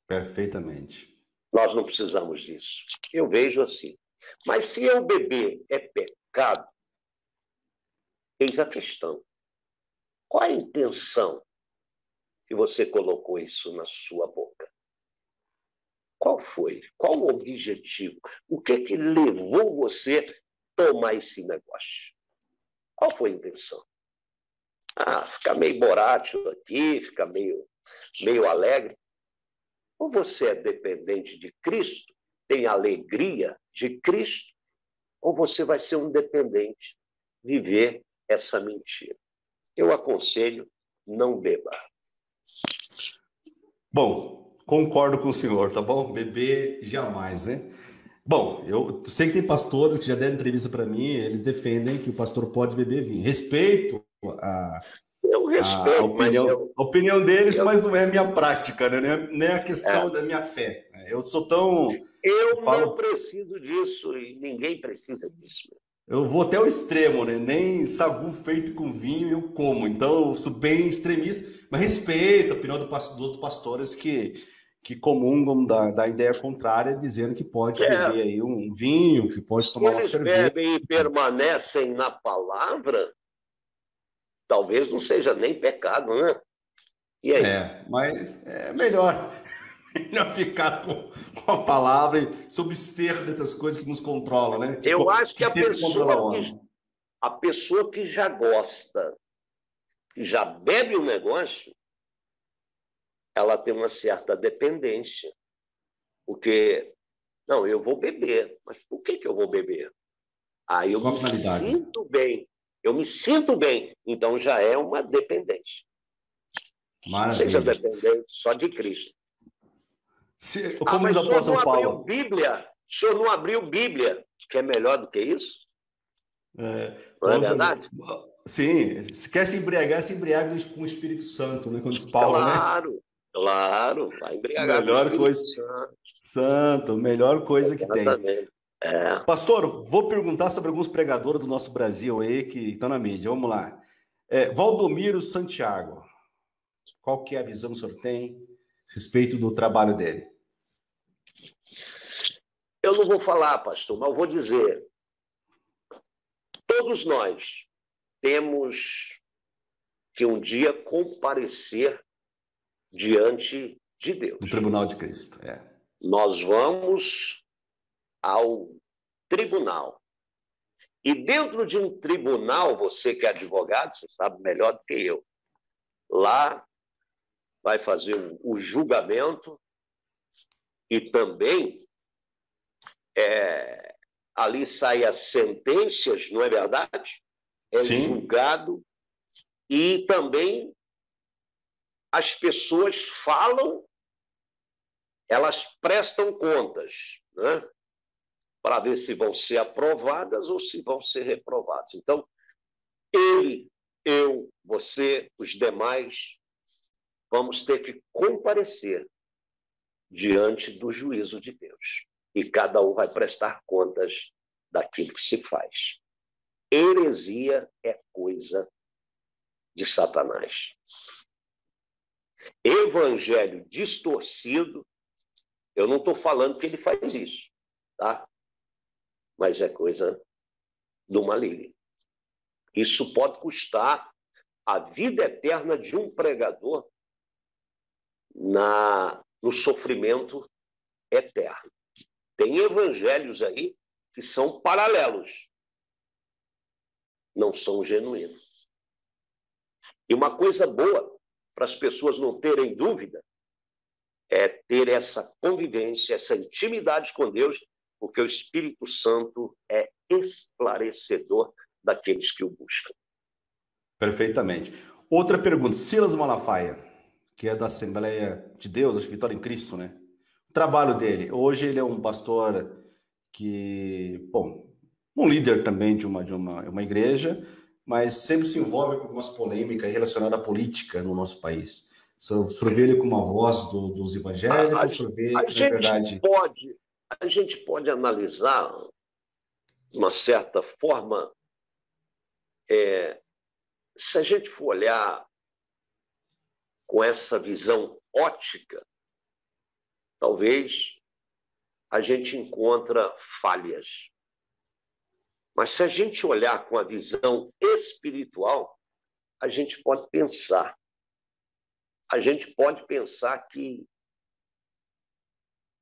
S1: Perfeitamente.
S2: Nós não precisamos disso. Eu vejo assim. Mas se eu beber é pecado, eis a questão. Qual a intenção que você colocou isso na sua boca? Qual foi? Qual o objetivo? O que levou você a tomar esse negócio? Qual foi a intenção? Ficar meio borátil aqui, ficar meio alegre. Ou você é dependente de Cristo, tem a alegria de Cristo, ou você vai ser um dependente, viver essa mentira. Eu aconselho, não beba.
S1: Bom, concordo com o senhor, tá bom? Beber jamais, né? Bom, eu sei que tem pastores que já deram entrevista para mim, eles defendem que o pastor pode beber vinho. Respeito a,
S2: Eu
S1: a
S2: respeito, mas
S1: opinião deles,
S2: eu,
S1: mas não é a minha prática, né? Não é a questão
S2: é,
S1: da minha fé. Eu sou tão. Eu
S2: eu não
S1: falo,
S2: preciso disso e ninguém precisa disso.
S1: eu vou até o extremo, né? Nem sagu feito com vinho eu como. Então, eu sou bem extremista, mas respeito a opinião dos pastores que comungam da ideia contrária, dizendo que pode beber aí um vinho, que pode
S2: Se
S1: tomar uma
S2: eles
S1: cerveja.
S2: bebem e permanecem na palavra, talvez não seja nem pecado, né? E aí?
S1: Mas é melhor, melhor ficar com a palavra e se abster dessas coisas que nos controlam, né?
S2: Eu acho que
S1: Que tenta controlar o homem.
S2: a pessoa que já gosta, que já bebe o negócio, ela tem uma certa dependência. Porque, não, eu vou beber. Mas por que eu vou beber? Aí eu
S1: Com a
S2: me
S1: finalidade.
S2: sinto bem. Eu me sinto bem. Então já é uma dependência. Seja
S1: Maravilha.
S2: dependente só de Cristo.
S1: Como
S2: Mas
S1: diz o
S2: o senhor não
S1: apóstolo
S2: abriu
S1: Paulo.
S2: Bíblia. O senhor não abriu Bíblia, que é melhor do que isso? Não é
S1: Com
S2: verdade?
S1: sim, se quer se embriaga com o Espírito Santo, né? Como diz Paulo, né?
S2: Claro, claro. Vai embriagar com o
S1: Melhor
S2: Espírito
S1: coisa,
S2: Santo.
S1: santo, melhor coisa que tem.
S2: Exatamente. É.
S1: Pastor, vou perguntar sobre alguns pregadores do nosso Brasil aí que estão na mídia. Vamos lá. Valdomiro Santiago, qual que é a visão que o senhor tem a respeito do trabalho dele?
S2: Eu não vou falar, pastor, mas eu vou dizer. Todos nós temos que um dia comparecer diante de Deus.
S1: Do Tribunal de Cristo,
S2: Nós vamos ao tribunal. E dentro de um tribunal, você que é advogado, você sabe melhor do que eu, lá vai fazer o julgamento e também ali saem as sentenças, não é verdade? É
S1: Sim.
S2: julgado e também as pessoas falam, elas prestam contas, né? Para ver se vão ser aprovadas ou se vão ser reprovadas. Então, ele, eu, você, os demais, vamos ter que comparecer diante do juízo de Deus. E cada um vai prestar contas daquilo que se faz. Heresia é coisa de Satanás. Evangelho distorcido, eu não estou falando que ele faz isso, tá? Mas é coisa do maligno. Isso pode custar a vida eterna de um pregador no sofrimento eterno. Tem evangelhos aí que são paralelos, não são genuínos. E uma coisa boa para as pessoas não terem dúvida é ter essa convivência, essa intimidade com Deus, porque o Espírito Santo é esclarecedor daqueles que o buscam.
S1: Perfeitamente. Outra pergunta, Silas Malafaia, que é da Assembleia de Deus, acho que Vitória em Cristo, né? O trabalho dele, hoje ele é um pastor que, bom, um líder também de uma igreja, mas sempre se envolve com algumas polêmicas relacionadas à política no nosso país. O senhor vê ele como a voz dos evangélicos, o senhor vê que, na verdade...
S2: A gente pode analisar, de uma certa forma, se a gente for olhar com essa visão ótica, talvez a gente encontra falhas. Mas se a gente olhar com a visão espiritual, a gente pode pensar. A gente pode pensar que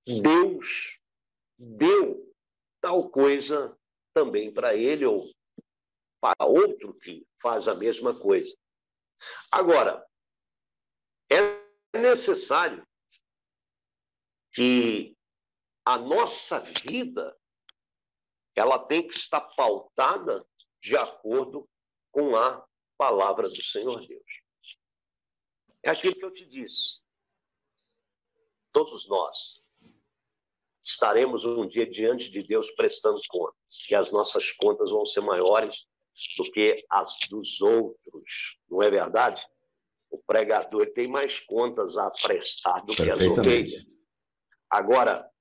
S2: Deus deu tal coisa também para ele ou para outro que faz a mesma coisa. Agora, é necessário que a nossa vida ela tem que estar pautada de acordo com a palavra do Senhor Deus. É aquilo que eu te disse. Todos nós estaremos um dia diante de Deus prestando contas. E as nossas contas vão ser maiores do que as dos outros. Não é verdade? O pregador tem mais contas a prestar do que as ovelhas. Agora,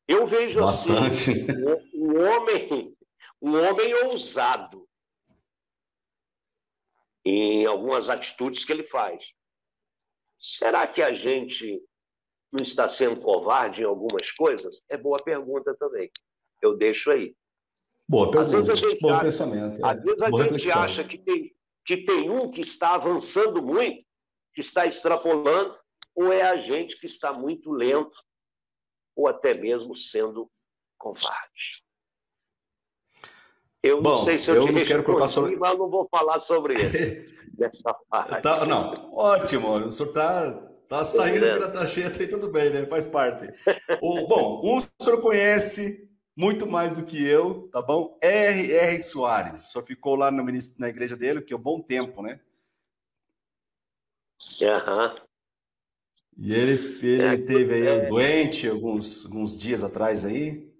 S2: eu vejo
S1: bastante
S2: assim, um homem ousado em algumas atitudes que ele faz. Será que a gente não está sendo covarde em algumas coisas? É boa pergunta também. Eu deixo aí.
S1: Boa pergunta,
S2: às vezes a gente
S1: bom
S2: acha,
S1: pensamento.
S2: Às vezes a
S1: boa
S2: gente
S1: reflexão.
S2: acha que tem um que está avançando muito, que está extrapolando, ou é a gente que está muito lento, ou até mesmo sendo covarde. Eu não sei se eu te respondi, mas eu não vou falar sobre ele. Dessa parte.
S1: Não, ótimo. O senhor tá saindo pela tacheta e tudo bem, né? Faz parte. Bom, o senhor conhece muito mais do que eu, tá bom? R.R. Soares. O senhor ficou lá na igreja dele, que é um bom tempo, né? E ele teve aí doente alguns dias atrás aí.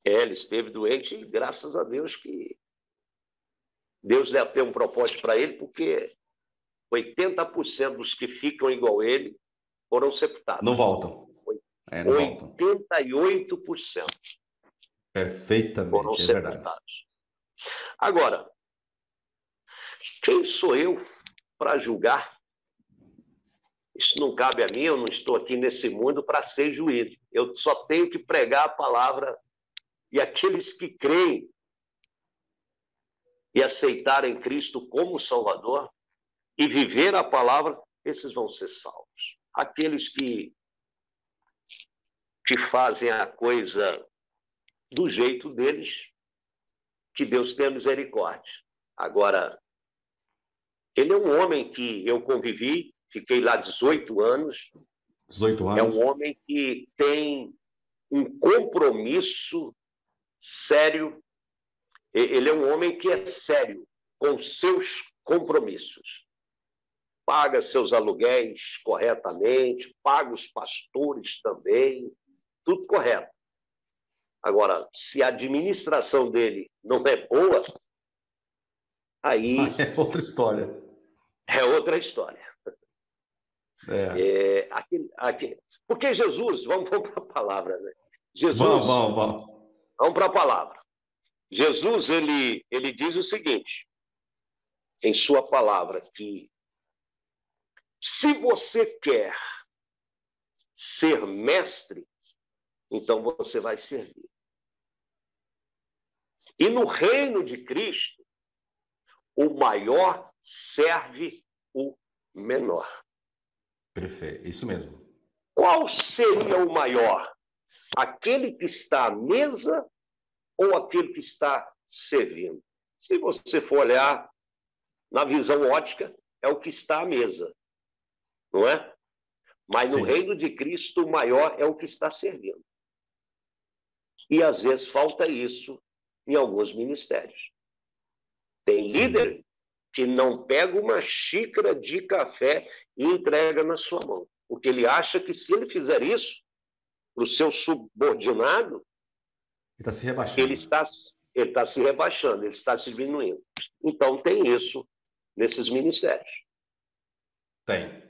S2: Ele esteve doente e graças a Deus que Deus deve ter um propósito para ele, porque 80% dos que ficam igual ele foram sepultados.
S1: Não voltam. Não
S2: 88%.
S1: Voltam. Perfeitamente,
S2: foram sepultados. Verdade. Agora, quem sou eu para julgar? Isso não cabe a mim, eu não estou aqui nesse mundo para ser juiz. Eu só tenho que pregar a palavra e aqueles que creem e aceitarem Cristo como Salvador e viver a palavra, esses vão ser salvos. Aqueles que fazem a coisa do jeito deles, que Deus tenha misericórdia. Agora, ele é um homem que eu convivi, fiquei lá 18 anos.
S1: 18 anos.
S2: É um homem que tem um compromisso sério. Ele é um homem que é sério com seus compromissos. Paga seus aluguéis corretamente, paga os pastores também, tudo correto. Agora, se a administração dele não é boa, aí...
S1: É outra história.
S2: É outra história. Porque Jesus, vamos para a palavra, né? Jesus, vamos para a palavra. Jesus, ele diz o seguinte, em sua palavra, que se você quer ser mestre, então você vai servir. E no reino de Cristo, o maior serve o menor.
S1: Perfeito, isso mesmo.
S2: Qual seria o maior? Aquele que está à mesa ou aquele que está servindo? Se você for olhar na visão ótica, é o que está à mesa, não é? Mas no reino de Cristo, o maior é o que está servindo. E às vezes falta isso em alguns ministérios. Tem líder que não pega uma xícara de café e entrega na sua mão. Porque ele acha que se ele fizer isso para o seu subordinado,
S1: ele está se rebaixando.
S2: Ele está se rebaixando, ele está se diminuindo. Então tem isso nesses ministérios.
S1: Tem.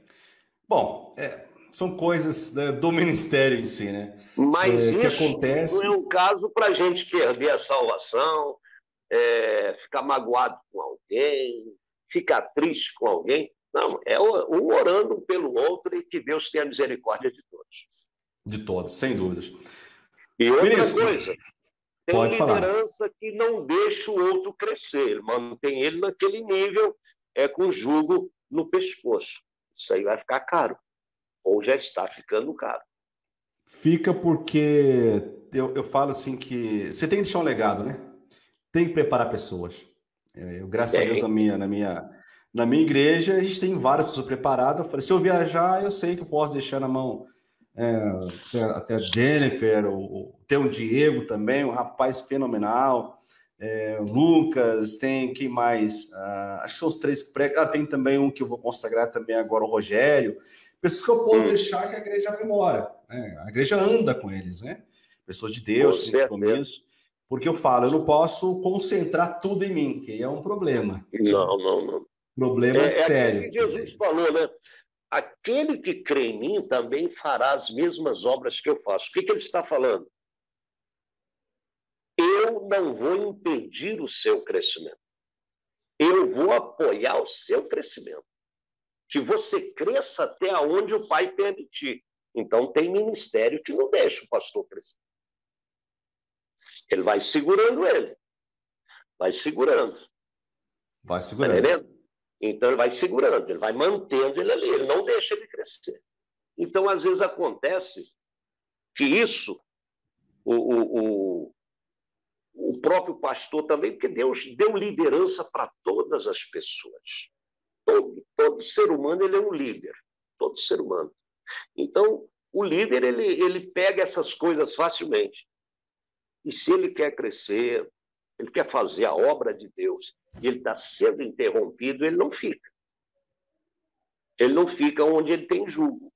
S1: Bom, são coisas, né, do ministério em si, né?
S2: Mas isso
S1: que acontece...
S2: não é um caso para a gente perder a salvação, ficar magoado com alguém, ficar triste com alguém. Não, é um orando pelo outro e que Deus tenha misericórdia de todos.
S1: De todos, sem dúvidas.
S2: E outra coisa, tem
S1: liderança
S2: que não deixa o outro crescer, mantém ele naquele nível, com jugo no pescoço. Isso aí vai ficar caro, ou já está ficando caro.
S1: Fica porque eu falo assim que você tem que deixar um legado, né? Tem que preparar pessoas. Graças a Deus, na minha igreja, a gente tem várias pessoas preparadas. Eu falei, se eu viajar, eu sei que eu posso deixar na mão até a Jennifer, tem o Diego também, um rapaz fenomenal, o Lucas, tem quem mais? Acho que são os três. Tem também um que eu vou consagrar também agora, o Rogério. Pessoas que eu posso deixar que a igreja vai embora. Né? A igreja anda com eles, né? Pessoas de Deus, que tem compromisso. Porque eu falo, eu não posso concentrar tudo em mim, que é um problema.
S2: Não.
S1: Problema sério.
S2: É que Jesus falou, né? Aquele que crê em mim também fará as mesmas obras que eu faço. O que ele está falando? Eu não vou impedir o seu crescimento. Eu vou apoiar o seu crescimento. Que você cresça até onde o Pai permitir. Então, tem ministério que não deixa o pastor crescer. Ele vai segurando ele. Vai segurando.
S1: Vai segurando.
S2: Tá entendendo? Então, ele vai segurando, ele vai mantendo ele ali, ele não deixa ele crescer. Então, às vezes, acontece que isso, o próprio pastor também, porque Deus deu liderança para todas as pessoas. Todo ser humano ele é um líder. Todo ser humano. Então, o líder ele pega essas coisas facilmente. E se ele quer crescer, ele quer fazer a obra de Deus, e ele está sendo interrompido, ele não fica. Ele não fica onde ele tem jugo,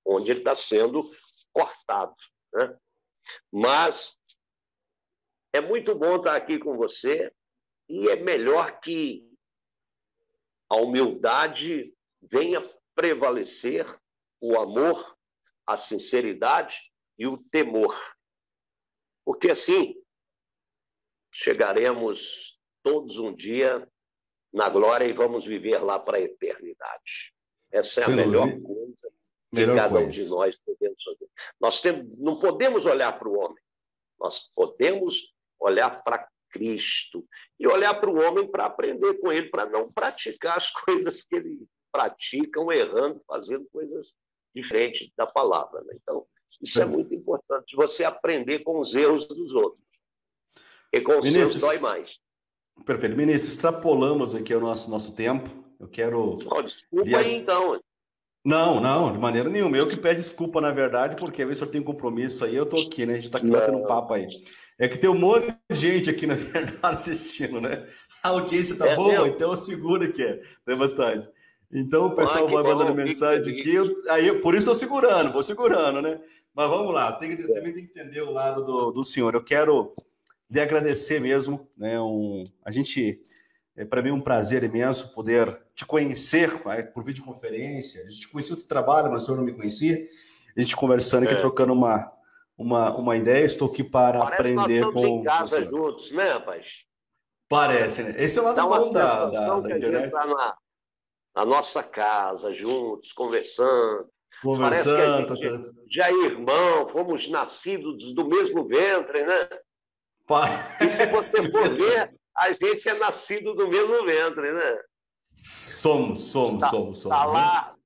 S2: onde ele está sendo cortado. Né? Mas é muito bom estar aqui com você, e é melhor que a humildade venha prevalecer, o amor, a sinceridade e o temor. Porque assim, chegaremos todos um dia na glória e vamos viver lá para a eternidade. Essa é a melhor coisa que cada um de nós podemos fazer. Nós não podemos olhar para o homem, nós podemos olhar para Cristo e olhar para o homem para aprender com ele, para não praticar as coisas que ele praticam, errando, fazendo coisas diferentes da palavra. Né? Então, isso é muito importante, você aprender com os erros dos outros. E com os seus dói mais.
S1: Perfeito. Ministro, extrapolamos aqui o nosso tempo. Eu quero...
S2: desculpa aí, então.
S1: Não, de maneira nenhuma. Eu que peço desculpa, na verdade, porque às vezes eu tenho compromisso aí, eu tô aqui, né? A gente tá aqui batendo um papo aí. É que tem um monte de gente aqui, na verdade, assistindo, né? A audiência tá boa, então eu seguro aqui. Tem bastante. Então o pessoal vai mandando mensagem aqui, por isso eu vou segurando, né? Mas vamos lá, também tem que entender o lado do senhor. Eu quero lhe agradecer mesmo, né? Para mim é um prazer imenso poder te conhecer por videoconferência. A gente conhecia o teu trabalho, mas o senhor não me conhecia. A gente conversando aqui, trocando uma ideia. Estou aqui para aprender com... Parece que nós
S2: estamos em casa juntos, né, rapaz?
S1: Parece, né? Esse é o lado bom da internet.
S2: A gente está na nossa casa, juntos, conversando.
S1: Conversando.
S2: Parece que a gente já é irmão, fomos nascidos do mesmo ventre, né? E se você for ver, a gente é nascido do mesmo ventre, né?
S1: Somos.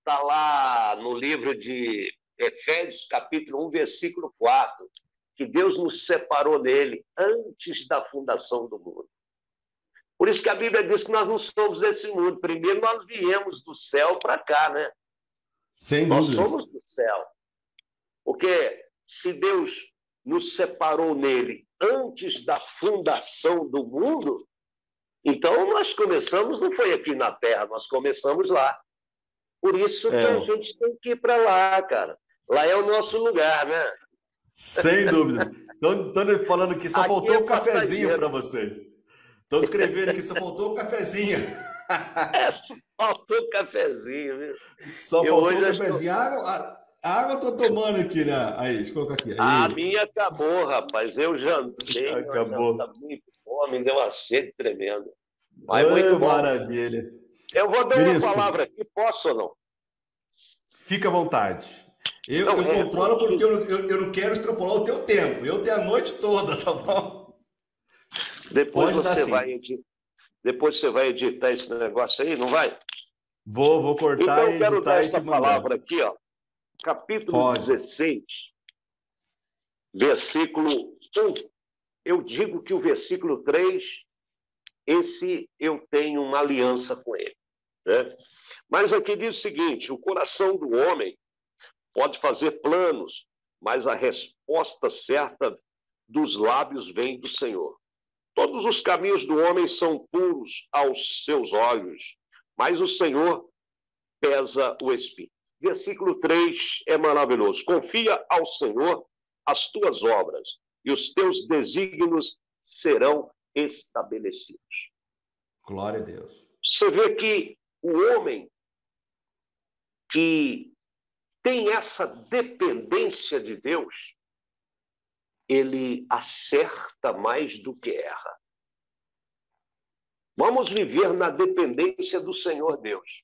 S2: Tá lá no livro de Efésios, capítulo 1, versículo 4, que Deus nos separou nele antes da fundação do mundo. Por isso que a Bíblia diz que nós não somos desse mundo. Primeiro nós viemos do céu para cá, né?
S1: Sem dúvida.
S2: Nós somos do céu. Porque se Deus nos separou nele antes da fundação do mundo, então nós começamos, não foi aqui na Terra, nós começamos lá. Por isso que a gente tem que ir para lá, cara. Lá é o nosso lugar, né?
S1: Sem dúvidas. Estão falando que só faltou um cafezinho para vocês. Estão escrevendo que só faltou um cafezinho.
S2: Só faltou um cafezinho, viu?
S1: Só faltou um cafezinho. A água eu tô tomando aqui, né? Aí, deixa eu colocar aqui. Aí.
S2: A minha acabou, rapaz. Eu jantei.
S1: Acabou.
S2: Tá muito fome, me deu uma sede tremenda. Mas muito bom.
S1: Maravilha.
S2: Eu vou dar uma palavra aqui, posso ou não?
S1: Fica à vontade. Eu controlo porque eu não quero extrapolar o teu tempo. Eu tenho a noite toda, tá bom?
S2: Depois você vai editar esse negócio aí, não vai?
S1: Vou cortar
S2: e editar. Então eu quero dar essa palavra aqui, ó. Capítulo 16, versículo 1. Eu digo que o versículo 3, esse eu tenho uma aliança com ele. Né? Mas aqui diz o seguinte: o coração do homem pode fazer planos, mas a resposta certa dos lábios vem do Senhor. Todos os caminhos do homem são puros aos seus olhos, mas o Senhor pesa o espírito. Versículo 3 é maravilhoso. Confia ao Senhor as tuas obras, e os teus desígnios serão estabelecidos.
S1: Glória a Deus.
S2: Você vê que o homem que tem essa dependência de Deus, ele acerta mais do que erra. Vamos viver na dependência do Senhor Deus.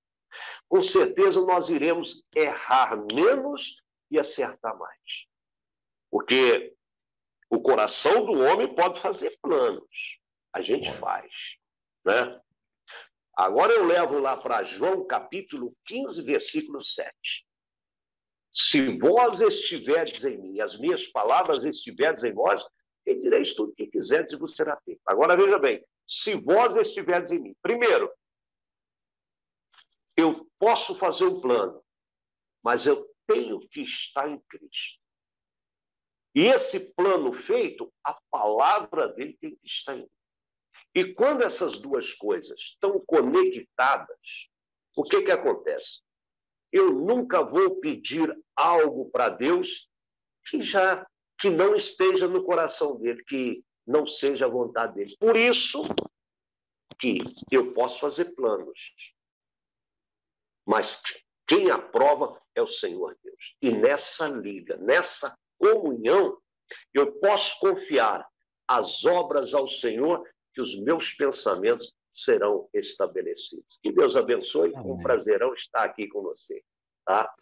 S2: Com certeza nós iremos errar menos e acertar mais. Porque o coração do homem pode fazer planos. A gente faz, né? Agora eu levo lá para João capítulo 15, versículo 7. Se vós estiverdes em mim, as minhas palavras estiverdes em vós, pedireis tudo o que quiserdes e vos será feito. Agora veja bem, se vós estiverdes em mim. Primeiro, eu posso fazer um plano, mas eu tenho que estar em Cristo. E esse plano feito, a palavra dele tem que estar em mim. E quando essas duas coisas estão conectadas, o que que acontece? Eu nunca vou pedir algo para Deus que não esteja no coração dele, que não seja a vontade dele. Por isso que eu posso fazer planos, mas quem aprova é o Senhor Deus. E nessa liga, nessa comunhão, eu posso confiar as obras ao Senhor, que os meus pensamentos serão estabelecidos. Que Deus abençoe.
S1: Amém.
S2: Um prazerão estar aqui com você. Tá?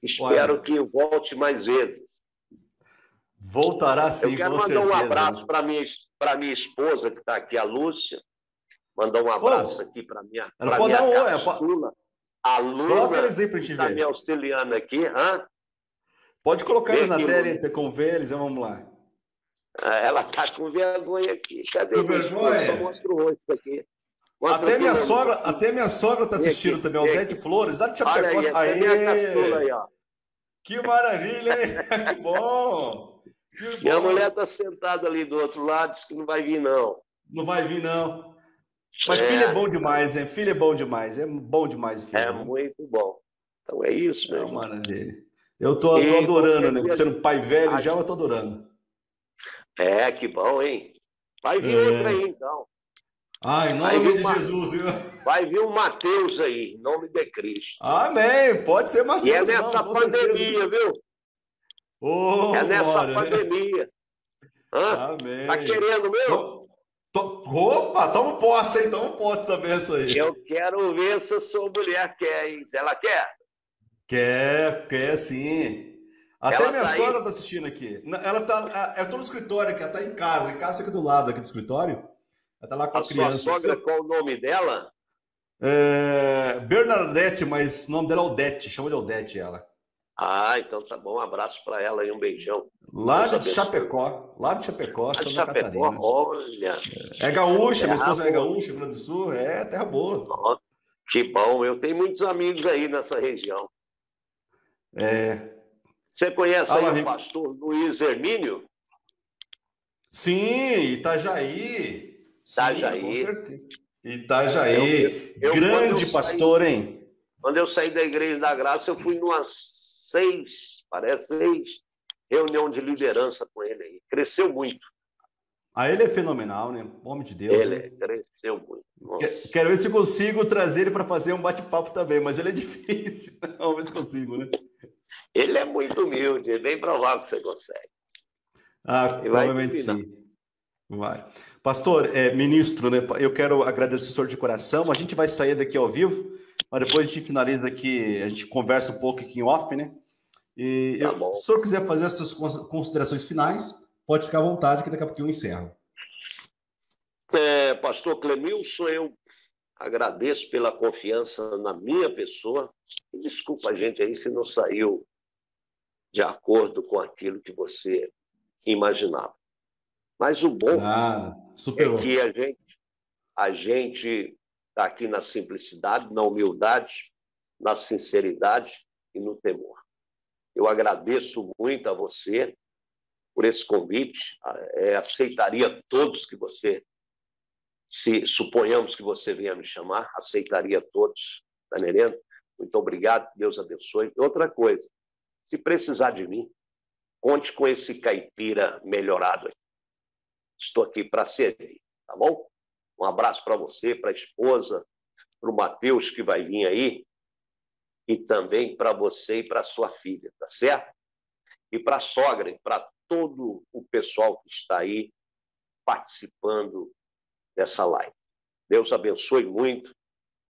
S2: Espero que eu volte mais vezes.
S1: Voltará sim,
S2: eu quero
S1: com
S2: mandar
S1: certeza.
S2: Um abraço para minha esposa, que está aqui, a Lúcia. Mandar um abraço aqui para minha caçula, a Luna,
S1: coloca eles aí para te
S2: que está me auxiliando aqui.
S1: Pode colocar eles na tela, com eles, vamos lá.
S2: Ela está com vergonha aqui. Cadê
S1: com vergonha?
S2: Só mostra o rosto aqui.
S1: Até minha sogra está assistindo também, Aldete Flores, lá de Chapecó.
S2: Aí, ó.
S1: Que maravilha, hein? Que bom!
S2: Minha mulher está sentada ali do outro lado, diz que não vai vir, não.
S1: Não vai vir, não. Mas filho é bom demais, hein? Filho é bom demais. É bom demais, filho.
S2: É muito bom. Então é isso, meu irmão.
S1: Maravilha. Eu tô adorando, né? Sendo pai velho já, eu tô adorando.
S2: Que bom, hein? Vai vir outra aí, então.
S1: Em nome de Jesus, viu?
S2: Vai vir um Mateus aí, em nome de Cristo.
S1: Amém. Pode ser Mateus.
S2: E é nessa pandemia, viu? É nessa pandemia.
S1: Amém.
S2: Tá querendo mesmo?
S1: Opa, toma posse, hein? Toma posse dessa benção aí.
S2: Eu quero ver se a sua mulher quer, hein? Se ela quer?
S1: Quer sim. Até minha sogra tá assistindo aqui. Ela tá. Eu tô no escritório aqui, ela tá em casa aqui do lado aqui do escritório. Ela tá lá com a criança.
S2: Sua sogra, qual o nome dela?
S1: Bernadette, mas o nome dela é Odete, chama de Odete ela.
S2: Então tá bom, um abraço para ela e um beijão.
S1: Lá de Chapecó, Santa Catarina.
S2: Olha.
S1: É gaúcha, minha esposa é gaúcha, Rio Grande do Sul, terra boa.
S2: Que bom, eu tenho muitos amigos aí nessa região. Você conhece aí o pastor Luiz Hermínio?
S1: Sim, Itajaí.
S2: Itajaí.
S1: Sim, com certeza. Itajaí. Grande pastor, hein?
S2: Quando eu saí da Igreja da Graça, eu fui numas 6 reunião de liderança com ele aí. Cresceu muito.
S1: Ele é fenomenal, né? Homem de Deus.
S2: Ele cresceu muito. Nossa.
S1: Quero ver se consigo trazer ele para fazer um bate-papo também, mas ele é difícil. Vamos ver se consigo, né?
S2: Ele é muito humilde, é bem provável que você consegue.
S1: Provavelmente sim. Vai. Pastor, ministro, né? Eu quero agradecer o senhor de coração. A gente vai sair daqui ao vivo, mas depois a gente finaliza aqui, a gente conversa um pouco aqui em off, né? Se o senhor quiser fazer essas considerações finais, pode ficar à vontade, que daqui a pouquinho eu encerro.
S2: Pastor Clemilson, eu agradeço pela confiança na minha pessoa. E desculpa a gente aí se não saiu de acordo com aquilo que você imaginava. Mas o bom é que a gente está aqui na simplicidade, na humildade, na sinceridade e no temor. Eu agradeço muito a você por esse convite. Aceitaria todos que você, se suponhamos que você venha me chamar, aceitaria todos, tá entendendo? Muito obrigado, Deus abençoe. Outra coisa, se precisar de mim, conte com esse caipira melhorado aí. Estou aqui para servir, tá bom? Um abraço para você, para a esposa, para o Matheus que vai vir aí, e também para você e para sua filha, tá certo? E para a sogra, e para todo o pessoal que está aí participando dessa live. Deus abençoe muito